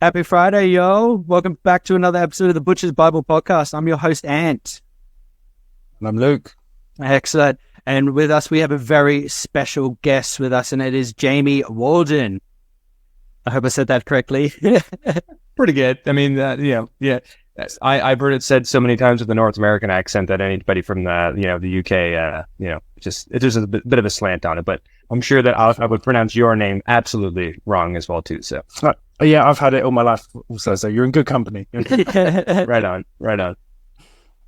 Happy Friday, yo. Welcome back to another episode of the Butcher's Bible Podcast. I'm your host, Ant. And I'm Luke. Excellent. And with us, we have a very special guest with us, and it is Jamie Waldron. I hope I said that correctly. Pretty good. I mean, I've heard it said so many times with the North American accent that anybody from the UK, there's a bit of a slant on it. But I'm sure that I would pronounce your name absolutely wrong as well too. So yeah, I've had it all my life also. So you're in good company. Right on.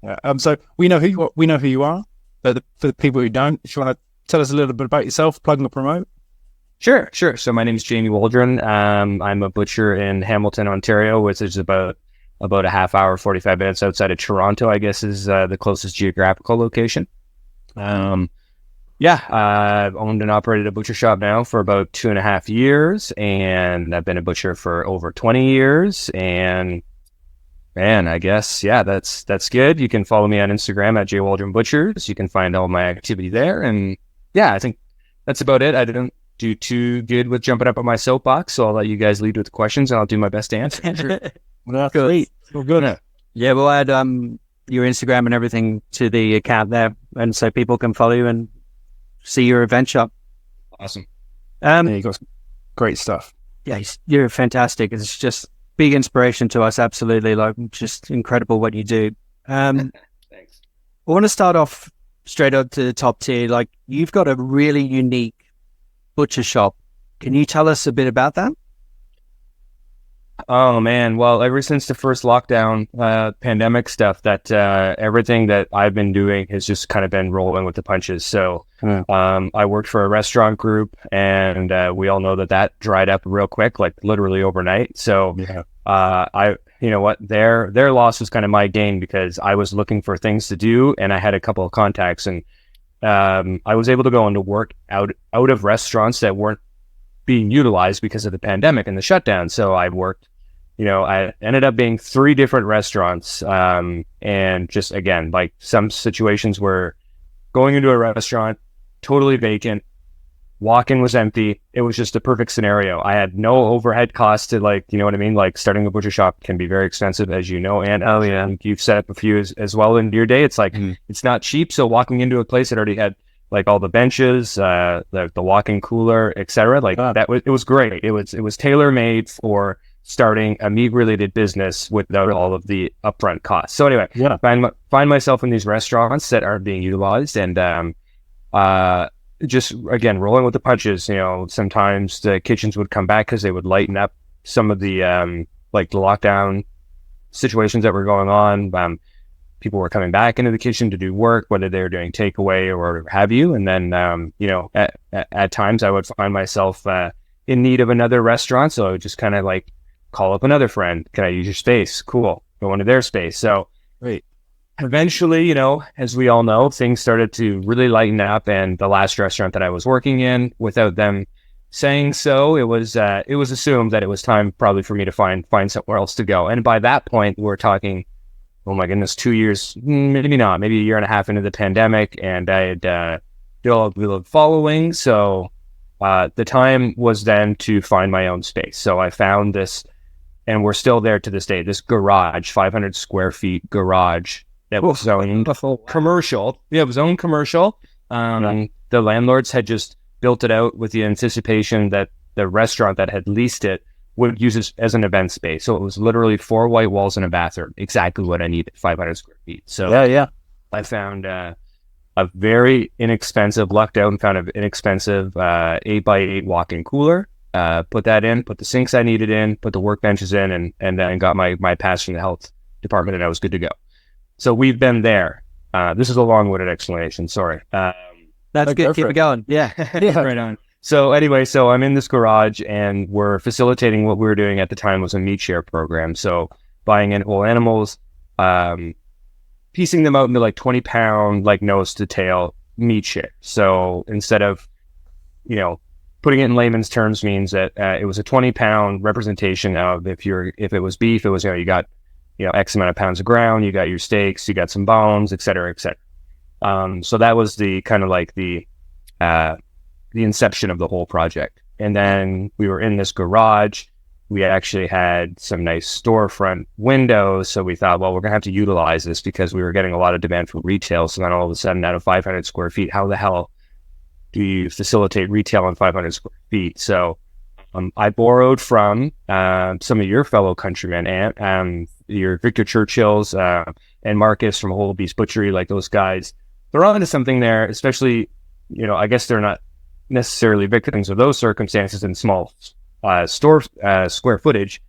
Yeah, so we know who you are. But for the people who don't, if you want to tell us a little bit about yourself, plug and promote. Sure. So my name is Jamie Waldron. I'm a butcher in Hamilton, Ontario, which is about a half hour, 45 minutes outside of Toronto, I guess is the closest geographical location. I've owned and operated a butcher shop now for about 2.5 years, and I've been a butcher for over 20 years. And man, I guess, that's good. You can follow me on Instagram at jwaldronbutchers. You can find all my activity there. And yeah, I think that's about it. I didn't do too good with jumping up on my soapbox, so I'll let you guys lead with the questions, and I'll do my best to answer. Well, that's great. Well, good. Yeah, we'll add your Instagram and everything to the account there, and so people can follow you and see your event shop. Awesome. Yeah, you got some great stuff. Yeah, you're fantastic. It's just big inspiration to us. Absolutely, like just incredible what you do. Thanks. I want to start off straight up to the top tier. Like, you've got a really unique butcher shop. Can you tell us a bit about that? Oh man, well, ever since the first lockdown, pandemic stuff, that everything that I've been doing has just kind of been rolling with the punches. So I worked for a restaurant group, and we all know that dried up real quick, like literally overnight. So you know what, their loss was kind of my gain, because I was looking for things to do, and I had a couple of contacts, and I was able to go into work out of restaurants that weren't being utilized because of the pandemic and the shutdown. So I worked, I ended up being 3 different restaurants. And just, again, like some situations where going into a restaurant, totally vacant, walk-in was empty. It was just a perfect scenario. I had no overhead costs to, like, you know what I mean? Like, starting a butcher shop can be very expensive, as you know. And you've set up a few as well in your day. It's like, it's not cheap. So walking into a place that already had like all the benches, the walk-in cooler, etc. It was great. It was tailor-made for starting a meat-related business without all of the upfront costs. So anyway, find myself in these restaurants that aren't being utilized, and just again rolling with the punches. Sometimes the kitchens would come back because they would lighten up some of the like the lockdown situations that were going on. People were coming back into the kitchen to do work, whether they were doing takeaway or have you. And then, at times I would find myself in need of another restaurant. So I would just kind of like call up another friend. Can I use your space? Cool. Go into their space. So eventually, as we all know, things started to really lighten up. And the last restaurant that I was working in, without them saying so, it was assumed that it was time probably for me to find somewhere else to go. And by that point, we're talking, oh my goodness, 2 years, maybe not, maybe a year and a half into the pandemic, and I had built a following. So the time was then to find my own space. So I found this, and we're still there to this day, this garage, 500 square feet garage that was owned commercial. Yeah, it was owned commercial. The landlords had just built it out with the anticipation that the restaurant that had leased it would use it as an event space. So it was literally 4 white walls and a bathroom, exactly what I needed, 500 square feet. So I found a very inexpensive, lucked out and found an inexpensive 8x8 walk-in cooler, put that in, put the sinks I needed in, put the workbenches in, and then got my pass from the health department, and I was good to go. So we've been there. This is a long-winded explanation, sorry. That's good, keep it going. Yeah. Right on. So anyway, I'm in this garage, and we're facilitating what we were doing at the time was a meat share program. So buying in whole animals, piecing them out into like 20-pound, like nose to tail meat share. So instead of, putting it in layman's terms means that it was a 20-pound representation of if it was beef, it was, you got, X amount of pounds of ground, you got your steaks, you got some bones, et cetera, et cetera. So that was the kind of like the inception of the whole project. And then we were in this garage we actually had some nice storefront windows. So we thought, well, we're going to have to utilize this because we were getting a lot of demand for retail. So then all of a sudden, out of 500 square feet, how the hell do you facilitate retail on 500 square feet? So I borrowed from some of your fellow countrymen, and your Victor Churchills and Marcus from Whole Beast Butchery, like those guys. They're onto something there, especially, I guess they're not necessarily victims of those circumstances in small store square footage,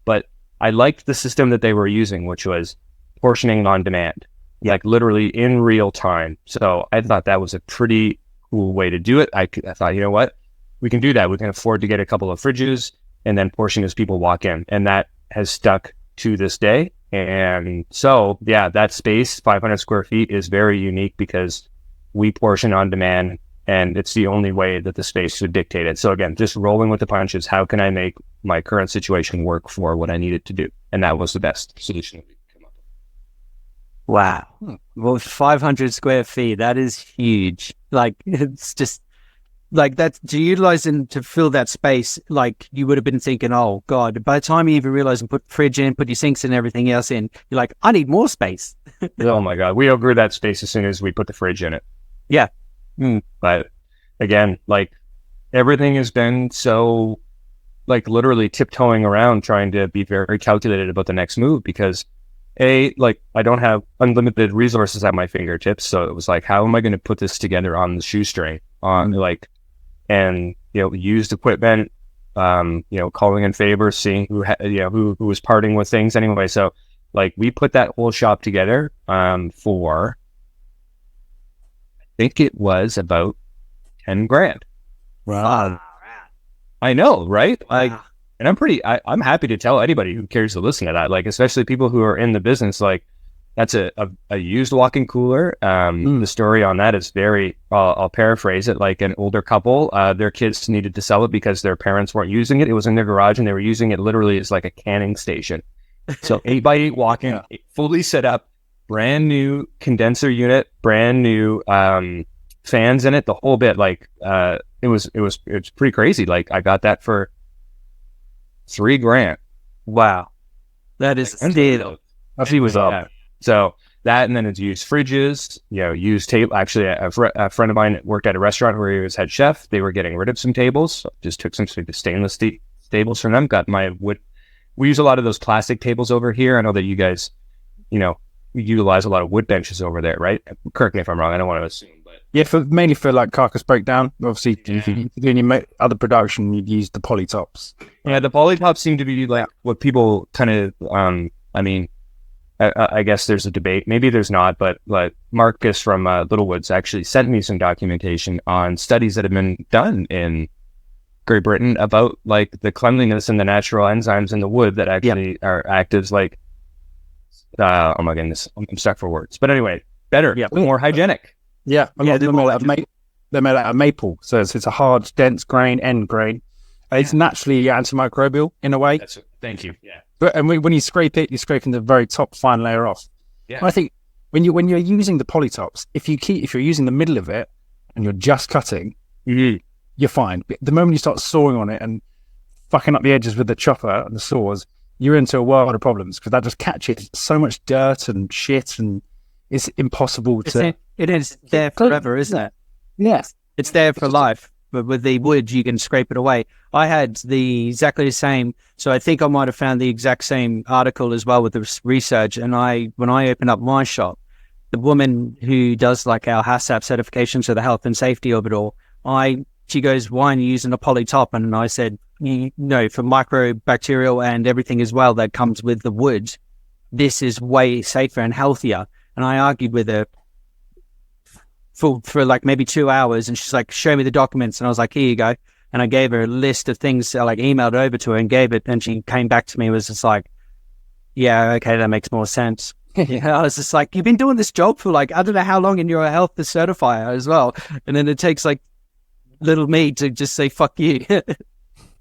but I liked the system that they were using, which was portioning on demand, like literally in real time. So I thought that was a pretty cool way to do it. I thought, you know what, we can do that. We can afford to get a couple of fridges and then portion as people walk in, and that has stuck to this day. And so, yeah, that space, 500 square feet, is very unique because we portion on demand, and it's the only way that the space would dictate it. So again, just rolling with the punches. How can I make my current situation work for what I needed to do? And that was the best solution that we could come up with. Wow. Well, 500 square feet, that is huge. Like, it's just like that to utilize and to fill that space. Like, you would have been thinking, oh God, by the time you even realize and put fridge in, put your sinks and everything else in, you're like, I need more space. Oh my God. We outgrew that space as soon as we put the fridge in it. Yeah. But again, like, everything has been so, like, literally tiptoeing around trying to be very calculated about the next move, because like, I don't have unlimited resources at my fingertips. So it was like, how am I going to put this together on the shoestring like, and, used equipment, calling in favors, seeing who was parting with things anyway. So like, we put that whole shop together, for, I think it was about 10 grand. Wow. I know, right? Like, and I'm happy to tell anybody who cares to listen to that, like, especially people who are in the business, like, that's a used walk-in cooler. The story on that is very, I'll paraphrase it, like an older couple, their kids needed to sell it because their parents weren't using it. It was in their garage and they were using it literally as like a canning station. So 8x8 walk-in, fully set up, brand new condenser unit, brand new fans in it, the whole bit. Like, it was pretty crazy. Like, I got that for $3,000. Wow. That is steal. He was up. Yeah. So that, and then it's used fridges, used table. Actually, a friend of mine worked at a restaurant where he was head chef. They were getting rid of some tables. So just took some stainless steel tables from them. Got my wood. We use a lot of those plastic tables over here. I know that you guys, we utilize a lot of wood benches over there, right? Correct me if I'm wrong. I don't want to assume, but yeah, mainly for like carcass breakdown. Obviously, if you're doing your other production, you'd use the polytops. Yeah, the polytops seem to be like what people kind of. I guess there's a debate. Maybe there's not, but like Marcus from Littlewoods actually sent me some documentation on studies that have been done in Great Britain about like the cleanliness and the natural enzymes in the wood that actually are active. Like, oh my goodness, I'm stuck for words. But anyway, better, more hygienic. Yeah, they're made out of maple, so it's a hard, dense grain, end grain. It's naturally antimicrobial in a way. Thank you. Yeah. And when you scrape it, you're scraping the very top fine layer off. Yeah. I think when you're using the polytops, if you're using the middle of it and you're just cutting, you're fine. But the moment you start sawing on it and fucking up the edges with the chopper and the saws, you're into a world of problems, because that just catches so much dirt and shit, and it's impossible to. It is there forever, isn't it? Yes, it's there for life. But with the wood, you can scrape it away. I had exactly the same. So I think I might have found the exact same article as well with the research. And when I opened up my shop, the woman who does like our HACCP certifications, so the health and safety of it all, she goes, why are you using a poly top? And I said, for microbacterial and everything as well that comes with the wood, this is way safer and healthier. And I argued with her for like maybe 2 hours, and she's like, show me the documents, and I was like, here you go. And I gave her a list of things, like emailed over to her and gave it, and she came back to me, was just like, yeah, okay, that makes more sense. I was just like, you've been doing this job for like, I don't know how long, and you're a health certifier as well, and then it takes like little me to just say fuck you.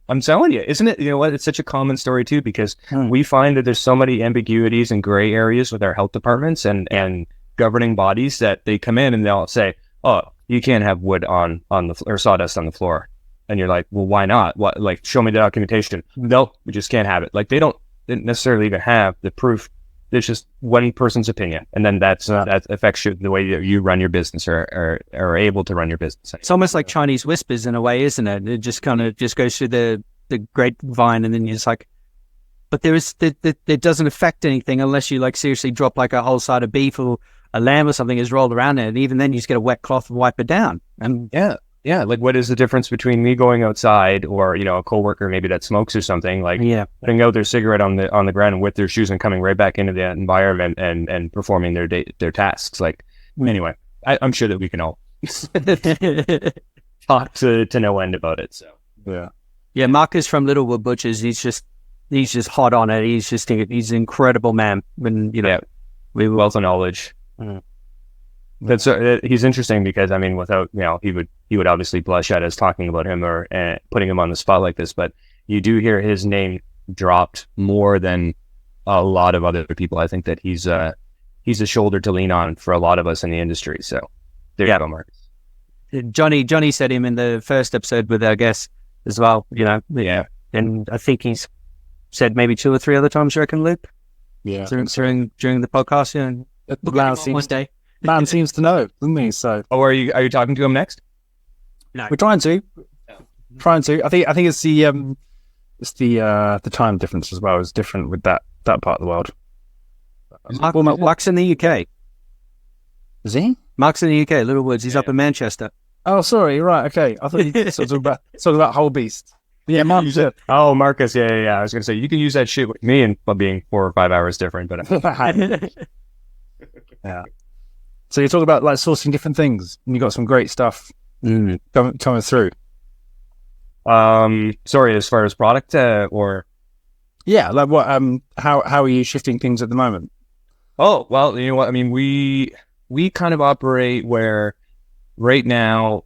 I'm telling you, isn't it? You know what? It's such a common story too, because we find that there's so many ambiguities and gray areas with our health departments and governing bodies that they come in and they'll say, oh, you can't have wood on the or sawdust on the floor. And you're like, well, why not? What, like, show me the documentation. No, we just can't have it. Like, they don't necessarily even have the proof. It's just one person's opinion. And then that affects you, the way that you run your business or are able to run your business. It's almost like Chinese whispers in a way, isn't it? It just kind of just goes through the grapevine, and then you're just like, but it doesn't affect anything unless you like seriously drop like a whole side of beef or a lamb or something is rolled around there. And even then you just get a wet cloth and wipe it down. And yeah. Like, what is the difference between me going outside or, a coworker maybe that smokes or something, like putting out their cigarette on the ground with their shoes and coming right back into the environment and performing their tasks. Like, anyway, I'm sure that we can all talk to no end about it. So yeah, Marcus from Littlewood Butchers, he's just hot on it. He's an incredible man. When we wealth of knowledge. That's he's interesting because without he would obviously blush at us talking about him or putting him on the spot like this, but you do hear his name dropped more than a lot of other people. I think that he's a shoulder to lean on for a lot of us in the industry. So there you go, Marcus. Johnny said him in the first episode with our guest as well. And I think he's said maybe 2 or 3 other times. You reckon, Luke? Yeah, during the podcast. One day. Man seems to know, doesn't he? So, are you talking to him next? No, we're trying to. I think it's the time difference as well. Is different with that part of the world. Mark's in the UK. Is he? Mark's in the UK. Littlewoods. He's up in Manchester. Oh, sorry. Right. Okay. I thought you were talking about whole beast. Yeah, Marcus. Oh, Marcus. Yeah. I was gonna say you can use that shit with me and being 4 or 5 hours different, but yeah. So you're talking about like sourcing different things, and you got some great stuff coming through. Sorry, as far as product or like what? How are you shifting things at the moment? Oh well, you know what I mean. We kind of operate where right now,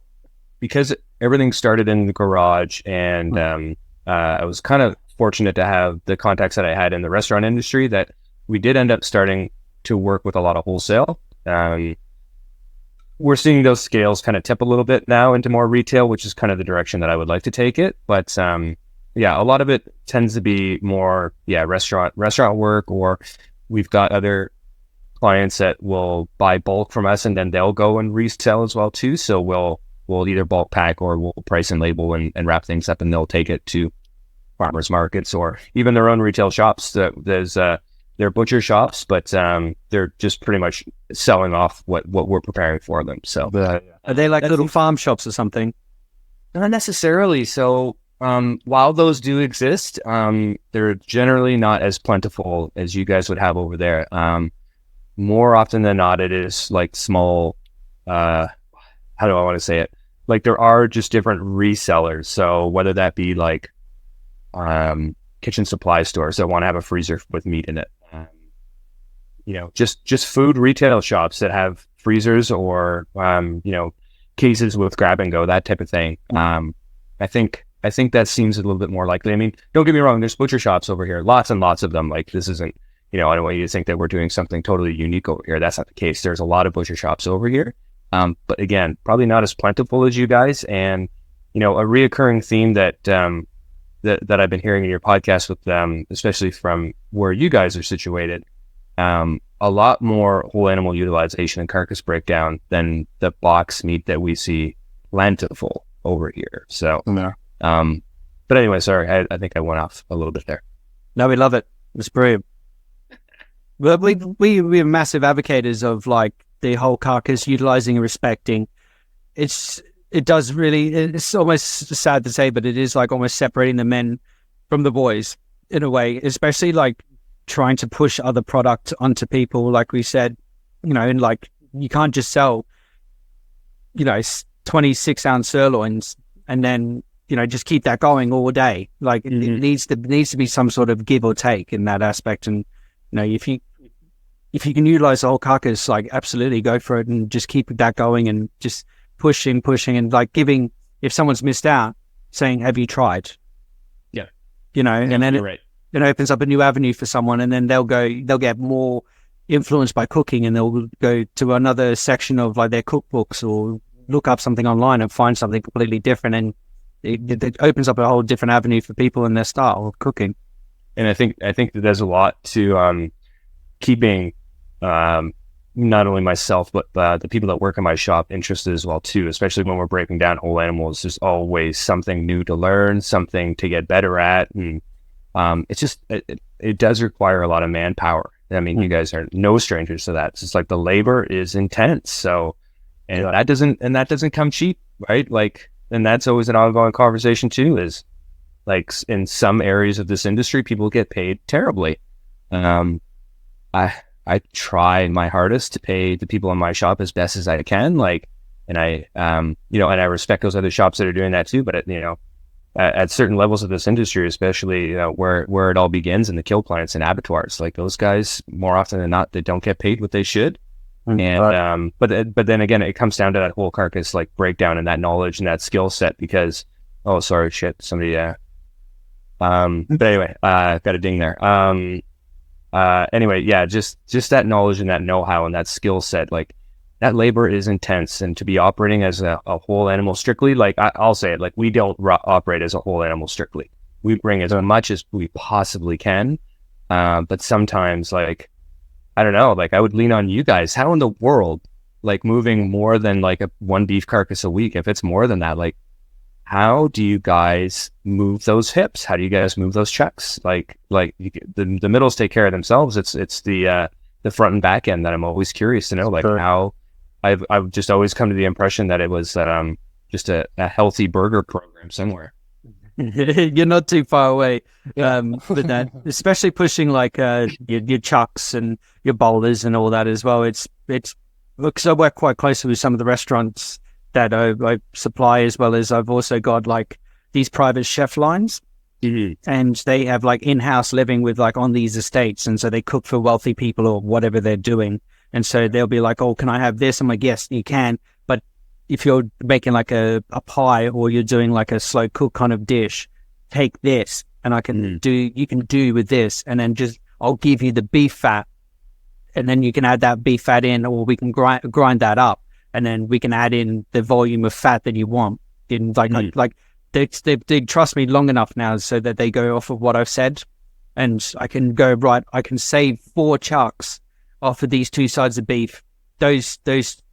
because everything started in the garage, and I was kind of fortunate to have the contacts that I had in the restaurant industry that we did end up starting to work with a lot of wholesale. We're seeing those scales kind of tip a little bit now into more retail, which is kind of the direction that I would like to take it. But a lot of it tends to be more restaurant work, or we've got other clients that will buy bulk from us and then they'll go and resell as well too. So we'll either bulk pack or we'll price and label and wrap things up, and they'll take it to farmers markets or even their own retail shops. They're butcher shops, but they're just pretty much selling off what we're preparing for them. So are they like little farm shops or something? Not necessarily. So while those do exist, they're generally not as plentiful as you guys would have over there. More often than not, it is like small, how do I want to say it? Like there are just different resellers. So whether that be like kitchen supply stores that want to have a freezer with meat in it, just food retail shops that have freezers or cases with grab and go, that type of thing. I think that seems a little bit more likely. I mean, don't get me wrong, there's butcher shops over here, lots and lots of them. Like this isn't, I don't want you to think that we're doing something totally unique over here. That's not the case. There's a lot of butcher shops over here. But again, probably not as plentiful as you guys. And, a reoccurring theme that I've been hearing in your podcast with them, especially from where you guys are situated, a lot more whole animal utilization and carcass breakdown than the box meat that we see plentiful over here. So, but anyway, sorry, I think I went off a little bit there. No, we love it. It's brilliant. Well, we're massive advocates of like the whole carcass utilizing and respecting. It's almost sad to say, but it is like almost separating the men from the boys in a way, especially like trying to push other product onto people. Like we said, and like you can't just sell, 26-ounce sirloins and then, just keep that going all day. Like it needs to be some sort of give or take in that aspect. And, if you can utilize the whole carcass, like absolutely go for it and just keep that going and just pushing and like giving, if someone's missed out, saying, have you tried? Yeah. And then it opens up a new avenue for someone, and then they'll get more influenced by cooking, and they'll go to another section of like their cookbooks or look up something online and find something completely different. And it opens up a whole different avenue for people in their style of cooking. And I think that there's a lot to keeping not only myself but the people that work in my shop interested as well too. Especially when we're breaking down whole animals, there's always something new to learn, something to get better at, and it's just it does require a lot of manpower. I mean, you guys are no strangers to that. It's just like the labor is intense. So, and that doesn't come cheap, right? Like, and that's always an ongoing conversation too. Is like in some areas of this industry, people get paid terribly. I try my hardest to pay the people in my shop as best as I can. Like, and I, and I respect those other shops that are doing that too. But at certain levels of this industry, especially where it all begins in the kill plants and abattoirs, like those guys, more often than not, they don't get paid what they should. And but then again, it comes down to that whole carcass like breakdown and that knowledge and that skill set. Because somebody. But anyway, got a ding there. Anyway, yeah, just that knowledge and that know-how and that skill set, like that labor is intense. And to be operating as a whole animal strictly, like I'll say it, like we don't operate as a whole animal strictly. We bring as much as we possibly can. But sometimes, like, I don't know, like I would lean on you guys. How in the world, like moving more than like one beef carcass a week, if it's more than that, like how do you guys move those hips? How do you guys move those chucks? Like the middles take care of themselves. It's the front and back end that I'm always curious to know, like how I've just always come to the impression that it was just a healthy burger program somewhere. You're not too far away with that, especially pushing like your chucks and your boulders and all that as well. It's because I work quite closely with some of the restaurants that I supply, as well as I've also got like these private chef lines, and they have like in-house living with like on these estates, and so they cook for wealthy people or whatever they're doing, and so they'll be like, oh, can I have this? I'm like, yes, you can, but if you're making like a pie or you're doing like a slow cook kind of dish, take this and you can do with this, and then I'll give you the beef fat, and then you can add that beef fat in, or we can grind that up, and then we can add in the volume of fat that you want. In like they trust me long enough now so that they go off of what I've said, and I can go right. I can save 4 chucks off of these 2 sides of beef. Those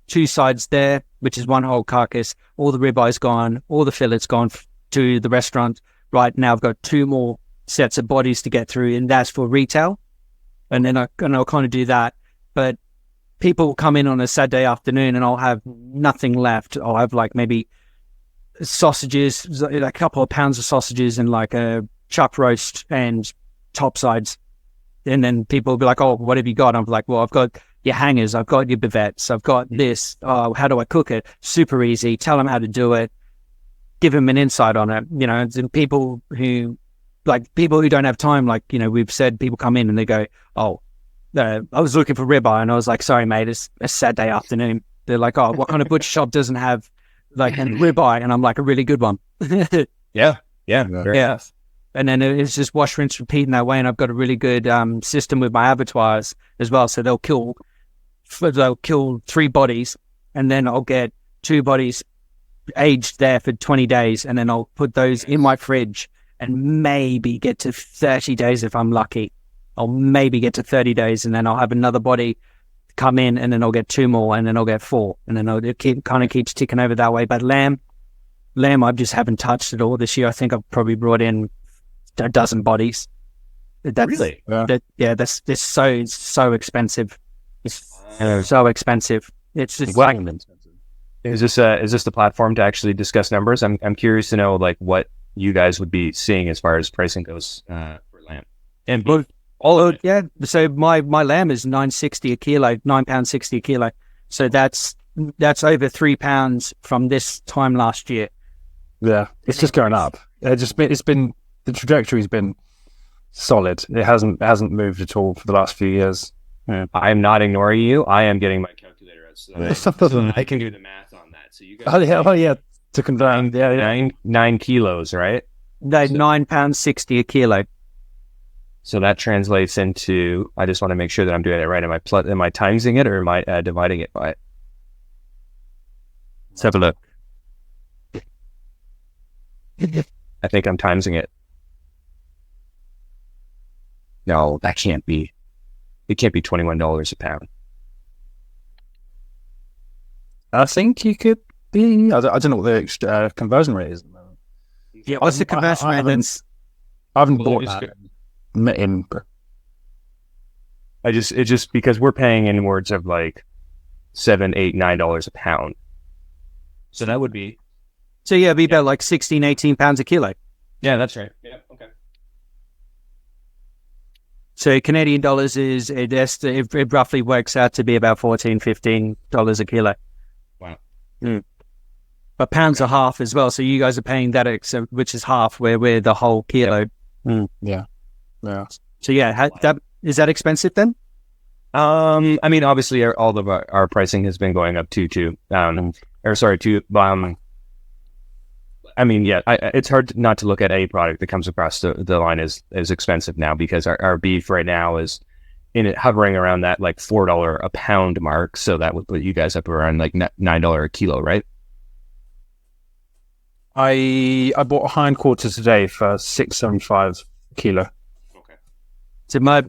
2 sides there, which is one whole carcass. All the ribeyes gone, all the fillets gone to the restaurant. Right now, I've got 2 more sets of bodies to get through, and that's for retail. And then I'll kind of do that, but people will come in on a Saturday afternoon and I'll have nothing left. I'll have like maybe sausages, a couple of pounds of sausages and like a chuck roast and top sides. And then people will be like, oh, what have you got? I'm like, well, I've got your hangers, I've got your bivettes, I've got this. Oh, how do I cook it? Super easy. Tell them how to do it. Give them an insight on it. And people who don't have time, like, we've said people come in and they go, oh, I was looking for ribeye, and I was like, sorry, mate, it's a Saturday afternoon. They're like, oh, what kind of butcher shop doesn't have like a ribeye? And I'm like, a really good one. Yeah. And then it's just wash, rinse, repeat in that way. And I've got a really good system with my abattoirs as well. So they'll kill 3 bodies, and then I'll get 2 bodies aged there for 20 days, and then I'll put those in my fridge and maybe get to 30 days if I'm lucky. I'll maybe get to 30 days, and then I'll have another body come in, and then I'll get 2 more, and then I'll get 4, and then it keeps ticking over that way. But lamb, I just haven't touched it all this year. I think I've probably brought in a dozen bodies. Really? That's so expensive. It's so expensive. It's just Is this the platform to actually discuss numbers? I'm curious to know like what you guys would be seeing as far as pricing goes for lamb and beef. Yeah. So my lamb is £9.60 a kilo, £9.60 a kilo. So that's over £3 from this time last year. Yeah, it's just going up. The trajectory's been solid. It hasn't moved at all for the last few years. Yeah. I am not ignoring you. I am getting my calculator out so that I can do the math on that. So you guys, to confirm, 9 kilos, right? No, £9.60 a kilo. So that translates into, I just want to make sure that I'm doing it right. Am I timesing it, or am I dividing it by it? Let's have a look. I think I'm timesing it. No, that can't be. It can't be $21 a pound. I think you could be. I don't know what the conversion rate is at the moment. Yeah, what's the conversion rate? I haven't Well, bought that in. It's just because we're paying in words of like $7, $8, $9 a pound. So that would be. So yeah, it'd be about like 16, 18 pounds a kilo. Yeah, that's right. Yeah. Okay. So Canadian dollars it roughly works out to be about $14, $15 a kilo. Wow. But pounds are half as well. So you guys are paying that, which is half, where we're the whole kilo. Yeah. So yeah, is that expensive then? I mean, obviously, all of our pricing has been going up too. I mean, yeah, it's hard not to look at a product that comes across the line as expensive now, because our beef right now is hovering around that like $4 a pound mark. So that would put you guys up around like $9 a kilo, right? I bought a hindquarter today for $6.75 a kilo. Okay. So my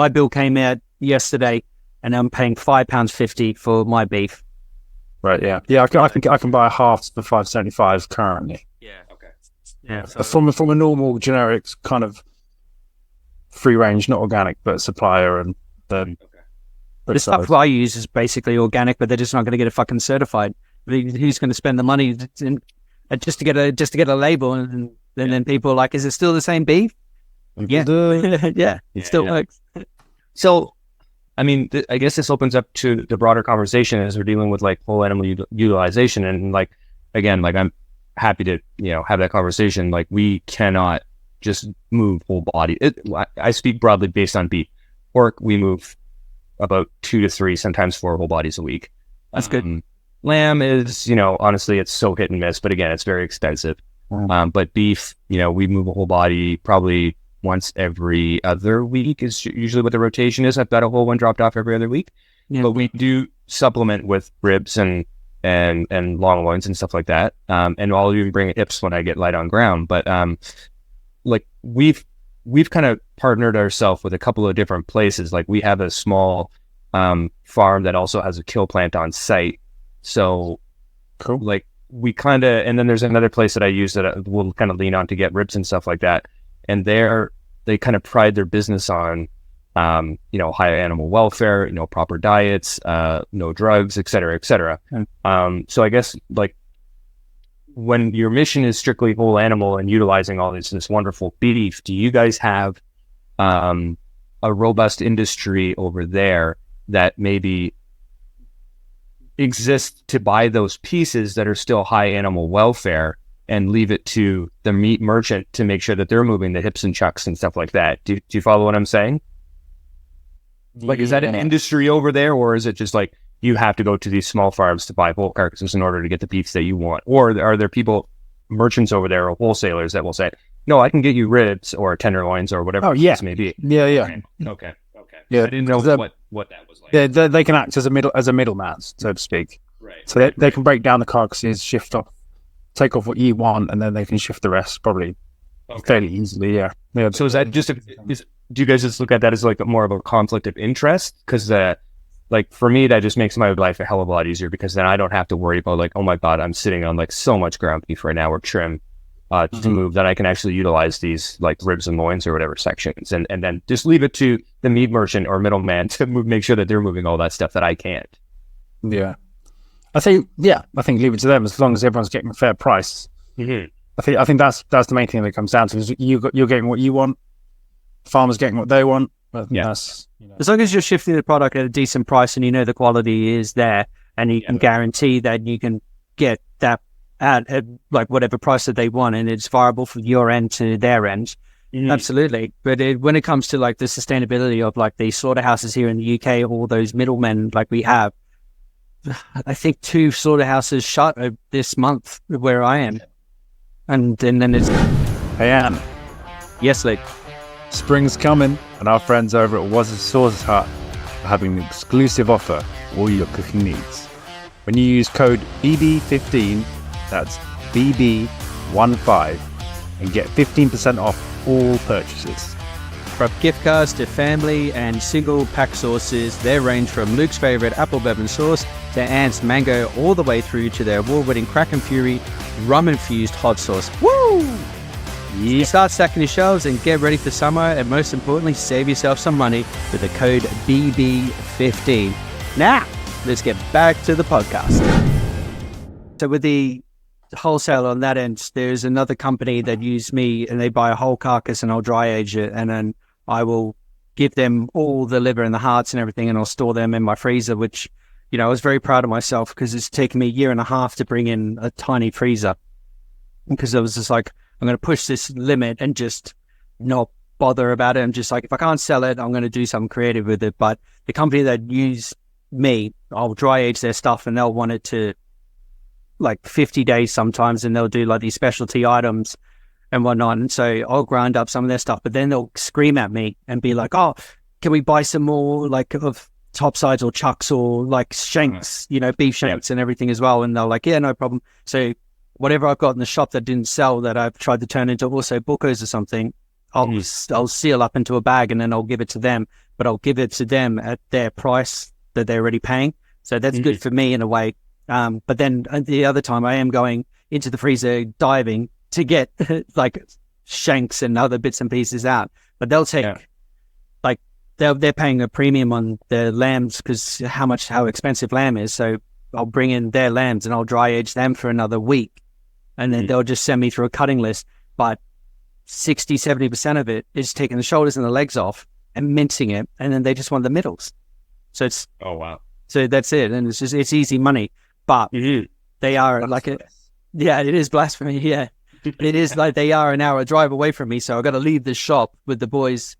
bill came out yesterday, and I'm paying £5.50 for my beef. Right. Yeah. Yeah. I can buy a half for $5.75 currently. Yeah. Okay. Yeah. From a normal generic kind of free range, not organic, but supplier and the stuff I use is basically organic, but they're just not going to get it fucking certified. Who's going to spend the money just to get a label, and then people are like, is it still the same beef? Yeah. Yeah. It still works. So, I mean, I guess this opens up to the broader conversation as we're dealing with like whole animal utilization, and like, again, like I'm happy to, have that conversation. Like, we cannot just move whole body. I speak broadly based on beef. Pork, we move about 2 to 3, sometimes 4 whole bodies a week. That's good. Lamb is, honestly, it's so hit and miss, but again, it's very expensive. But beef, we move a whole body probably once every other week is usually what the rotation is. I've got a whole one dropped off every other week, but we do supplement with ribs and long loins and stuff like that. And I'll even bring hips when I get light on ground. But like we've kind of partnered ourselves with a couple of different places. Like we have a small farm that also has a kill plant on site. So cool. Like we kind of, and then there's another place that I use that we'll kind of lean on to get ribs and stuff like that. And they kind of pride their business on, high animal welfare, proper diets, no drugs, et cetera, et cetera. So I guess like when your mission is strictly whole animal and utilizing all this wonderful beef, do you guys have a robust industry over there that maybe exists to buy those pieces that are still high animal welfare and leave it to the meat merchant to make sure that they're moving the hips and chucks and stuff like that? Do you follow what I'm saying? Like, is that an industry over there, or is it just like you have to go to these small farms to buy whole carcasses in order to get the beefs that you want? Or are there merchants over there or wholesalers that will say, no, I can get you ribs or tenderloins or whatever it may be? Yeah. Okay. Yeah, I didn't know what that was like. Yeah, they can act as a middleman, so to speak. Right. So they can break down the carcasses, take off what you want, and then they can shift the rest probably fairly easily. Yeah. So is that just do you guys just look at that as like more of a conflict of interest? Because like for me, that just makes my life a hell of a lot easier, because then I don't have to worry about like, oh my God, I'm sitting on like so much ground beef right now or trim to move, that I can actually utilize these like ribs and loins or whatever sections, and then just leave it to the meat merchant or middleman to make sure that they're moving all that stuff that I can't. Yeah. I think leave it to them, as long as everyone's getting a fair price. Mm-hmm. I think that's the main thing that comes down to, is you're getting what you want, farmers getting what they want. That's, as long as you're shifting the product at a decent price and the quality is there, and you can guarantee that you can get that at like whatever price that they want, and it's viable from your end to their end. Absolutely. But when it comes to like the sustainability of like the slaughterhouses here in the UK, all those middlemen like we have, I think 2 slaughterhouses shut this month where I am. And then it's... Hey, Anne. Yes, Lee. Spring's coming, and our friends over at Was Sauce Hut are having an exclusive offer for all your cooking needs. When you use code BB15, that's BB15, 15 and get 15% off all purchases. From gift cards to family and single pack sauces, they range from Luke's favorite apple bourbon sauce to Ant's mango, all the way through to their award-winning Crack and Fury rum-infused hot sauce. Woo! Yeah. Start stacking your shelves and get ready for summer, and most importantly, save yourself some money with the code BB15. Now, let's get back to the podcast. So with the wholesale on that end, there's another company that use me, and they buy a whole carcass and I'll dry age it, and then I will give them all the liver and the hearts and everything, and I'll store them in my freezer, which, you know, I was very proud of myself because it's taken me a year and a half to bring in a tiny freezer, because I was just like, I'm going to push this limit and just not bother about it. I'm just like, if I can't sell it, I'm going to do something creative with it. But the company that use me, I'll dry age their stuff, and they'll want it to like 50 days sometimes, and they'll do like these specialty items and whatnot. And so I'll grind up some of their stuff, but then they'll scream at me and be like, oh, can we buy some more like of topsides or chucks or like shanks, you know, beef shanks and everything as well. And they're like, yeah, no problem. So whatever I've got in the shop that didn't sell, that I've tried to turn into also bookers or something, I'll seal up into a bag, and then I'll give it to them, but I'll give it to them at their price that they're already paying. So that's good for me in a way. But then the other time I am going into the freezer diving to get like shanks and other bits and pieces out, but they'll take like they're paying a premium on their lambs because how expensive lamb is. So I'll bring in their lambs and I'll dry age them for another week, and then they'll just send me through a cutting list. But 60-70% of it is taking the shoulders and the legs off and mincing it, and then they just want the middles. So it's so that's it, and it's easy money. But they are like it is blasphemy. Yeah, it is like they are an hour drive away from me, so I've got to leave the shop with the boys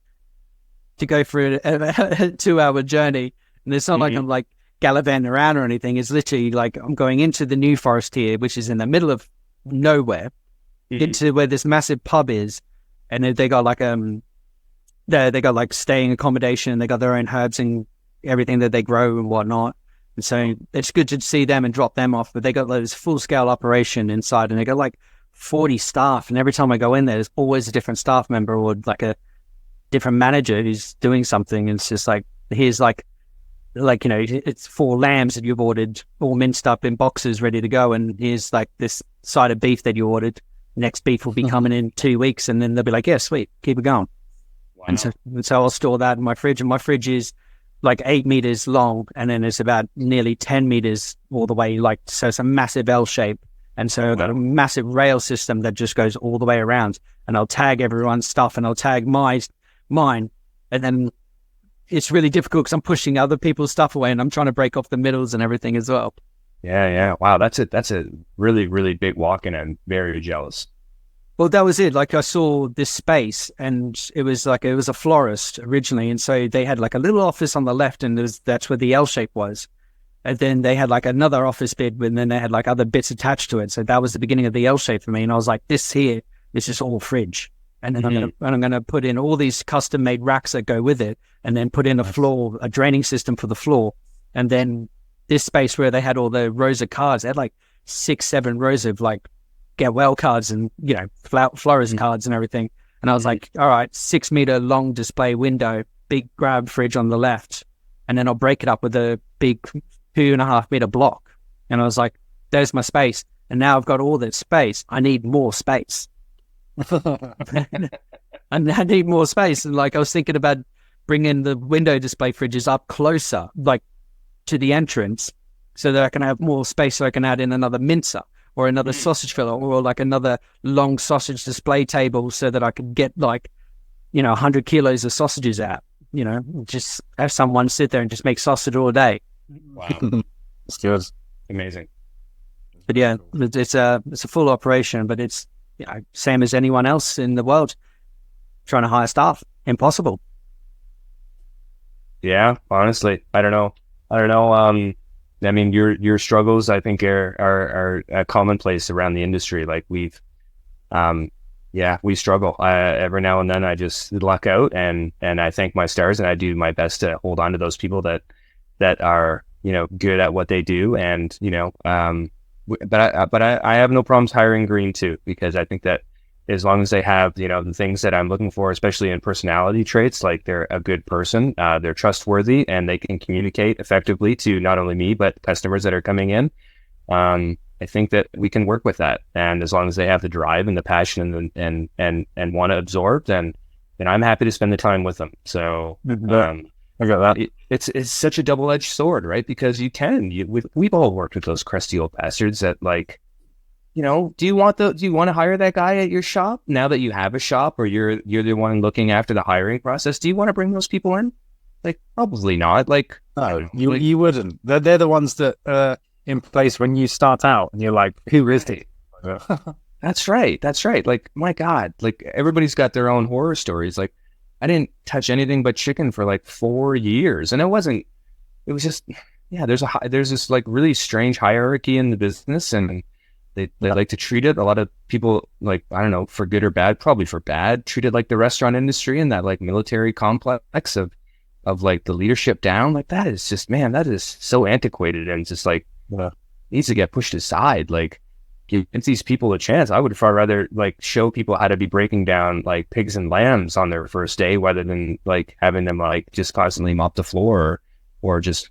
to go for a 2-hour journey. And it's not like I'm like gallivanting around or anything. It's literally like I'm going into the New Forest here, which is in the middle of nowhere, into where this massive pub is, and they got like they got like staying accommodation. They got their own herbs and everything that they grow and whatnot. And so it's good to see them and drop them off, but they got this full-scale operation inside, and they got like 40 staff. And every time I go in there, there's always a different staff member or like a different manager who's doing something. And it's just like, here's like, you know, it's 4 lambs that you've ordered, all minced up in boxes, ready to go. And here's like this side of beef that you ordered. Next beef will be coming in 2 weeks. And then they'll be like, yeah, sweet, keep it going. Wow. And so I'll store that in my fridge, and my fridge is like 8 meters long, and then it's about nearly 10 meters all the way, like, so it's a massive L shape. And so I've got a massive rail system that just goes all the way around, and I'll tag everyone's stuff, and I'll tag mine. And then it's really difficult because I'm pushing other people's stuff away, and I'm trying to break off the middles and everything as well. Yeah. Wow. That's a really, really big walk-in. I'm very jealous. Well, that was it. Like, I saw this space, and it was a florist originally. And so they had like a little office on the left, and that's where the L shape was. And then they had like another office bit, and then they had like other bits attached to it. So that was the beginning of the L shape for me. And I was like, this here is just all fridge. And then I'm going to put in all these custom made racks that go with it, and then put in a draining system for the floor. And then this space where they had all the rows of cards, they had like 6-7 rows of like get well cards and, you know, florist cards and everything. And I was like, all right, 6 meter long display window, big grab fridge on the left. And then I'll break it up with a big 2.5 meter block. And I was like, there's my space. And now I've got all that space. I need more space. And I need more space. And like, I was thinking about bringing the window display fridges up closer, like to the entrance, so that I can have more space, so I can add in another mincer or another sausage filler, or like another long sausage display table, so that I could get like, you know, 100 kilos of sausages out, you know, just have someone sit there and just make sausage all day. Wow. It's good. Amazing. But yeah, it's a full operation, but it's, you know, same as anyone else in the world trying to hire staff. Impossible. Yeah, honestly, I don't know. I mean, your struggles, I think, are a commonplace around the industry. Like we struggle. Every now and then I just luck out, and I thank my stars, and I do my best to hold on to those people that are, you know, good at what they do. And, you know, I have no problems hiring green too, because I think that as long as they have, the things that I'm looking for, especially in personality traits, like they're a good person, they're trustworthy, and they can communicate effectively to not only me, but customers that are coming in. I think that we can work with that. And as long as they have the drive and the passion and want to absorb, then I'm happy to spend the time with them. So, I got that. It's such a double-edged sword, right? Because we've all worked with those crusty old bastards that, like, do you want to hire that guy at your shop now that you have a shop, or you're the one looking after the hiring process? Do you want to bring those people in? Like, probably not. Like, No, you wouldn't. They're the ones that are in place when you start out, and you're like, who is he? That's right. Like, my God, like, everybody's got their own horror stories. Like, I didn't touch anything but chicken for like 4 years, and it was just, there's this like really strange hierarchy in the business, and they like to treat it. A lot of people, like, I don't know, for good or bad, probably for bad, treat it like the restaurant industry and that like military complex of like the leadership down. Like, that is just, man, that is so antiquated, and just like needs to get pushed aside. Like, give these people a chance. I would far rather like show people how to be breaking down like pigs and lambs on their first day, rather than like having them like just constantly mop the floor or just,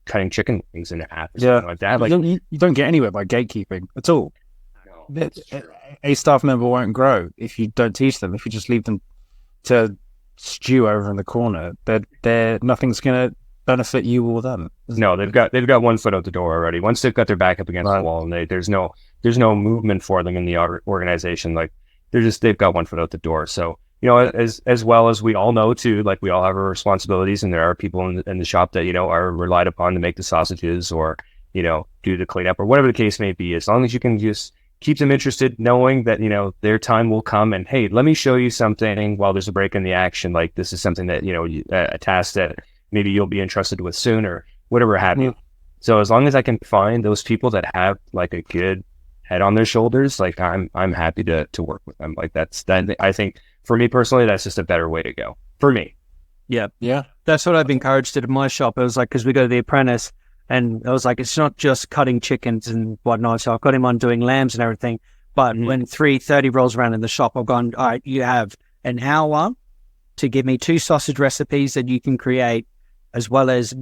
cutting chicken wings in half or something like that. Like, you don't get anywhere by gatekeeping at all. No, A staff member won't grow if you don't teach them. If you just leave them to stew over in the corner, they're nothing's going to benefit you or them. No, they've got one foot out the door already. Once they've got their back up against the wall, and there's no movement for them in the organization. Like, they've got one foot out the door. So, as well as we all know too, like, we all have our responsibilities, and there are people in the shop that, are relied upon to make the sausages or, do the cleanup or whatever the case may be. As long as you can just keep them interested, knowing that, their time will come, and, hey, let me show you something while there's a break in the action. Like, this is something that, a task that maybe you'll be entrusted with soon, or whatever have you. So as long as I can find those people that have like a good head on their shoulders, like, I'm happy to work with them. Like, that I think for me personally, that's just a better way to go for me. Yeah. That's what I've encouraged it in my shop. It was like, because we go to the apprentice, and I was like, it's not just cutting chickens and whatnot. So I've got him on doing lambs and everything. But when 3:30 rolls around in the shop, I've gone, all right, you have an hour to give me 2 sausage recipes that you can create, as well as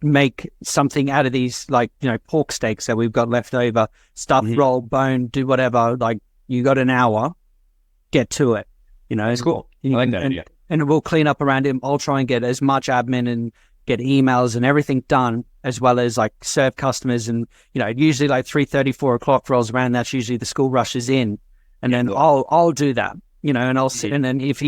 make something out of these, like, pork steaks that we've got left over, stuff, roll, bone, do whatever. Like, you got an hour, get to it. It's cool. I like that idea. And we'll clean up around him. I'll try and get as much admin and get emails and everything done, as well as like serve customers. And, usually like 3:30, 4 o'clock rolls around. That's usually the school rush is in. And then I'll do that, and I'll sit. And then if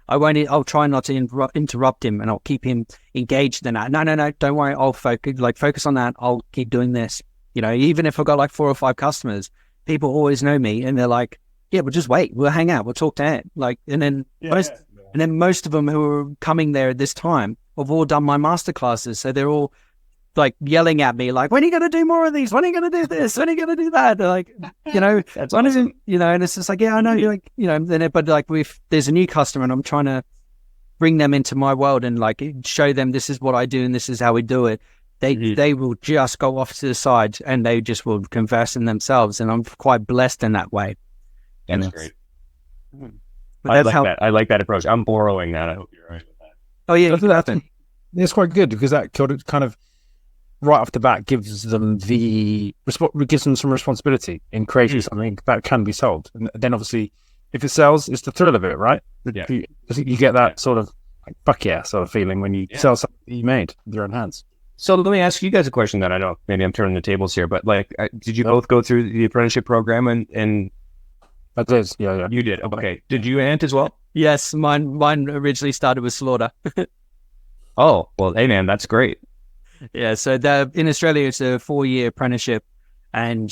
I'll try not to interrupt him, and I'll keep him engaged in that. No, don't worry. I'll focus on that. I'll keep doing this. Even if I've got like 4 or 5 customers, people always know me, and they're like, yeah, we'll just wait. We'll hang out. We'll talk to Ed. Like, and then most of them who are coming there at this time have all done my masterclasses. So they're all like yelling at me, like, when are you going to do more of these? When are you going to do this? When are you going to do that? They're like, that's awesome. And it's just like, yeah, I know. Like, but like, if there's a new customer and I'm trying to bring them into my world and like show them this is what I do and this is how we do it, they will just go off to the side and they just will converse in themselves. And I'm quite blessed in that way. That's great. I like that approach. I'm borrowing that. I hope you're right with that. Oh yeah, it's quite good, because that kind of right off the bat gives them some responsibility in creating something that can be sold. And then obviously, if it sells, it's the thrill of it, right? Yeah. You get that sort of like, fuck yeah sort of feeling when you sell something that you made with your own hands. So let me ask you guys a question that I know maybe I'm turning the tables here, but like, did you both go through the apprenticeship program and I did, yeah. You did, okay. Did you, Ant, as well? Yes, mine originally started with slaughter. Oh, well, hey man, that's great. Yeah, so in Australia it's a 4-year apprenticeship, and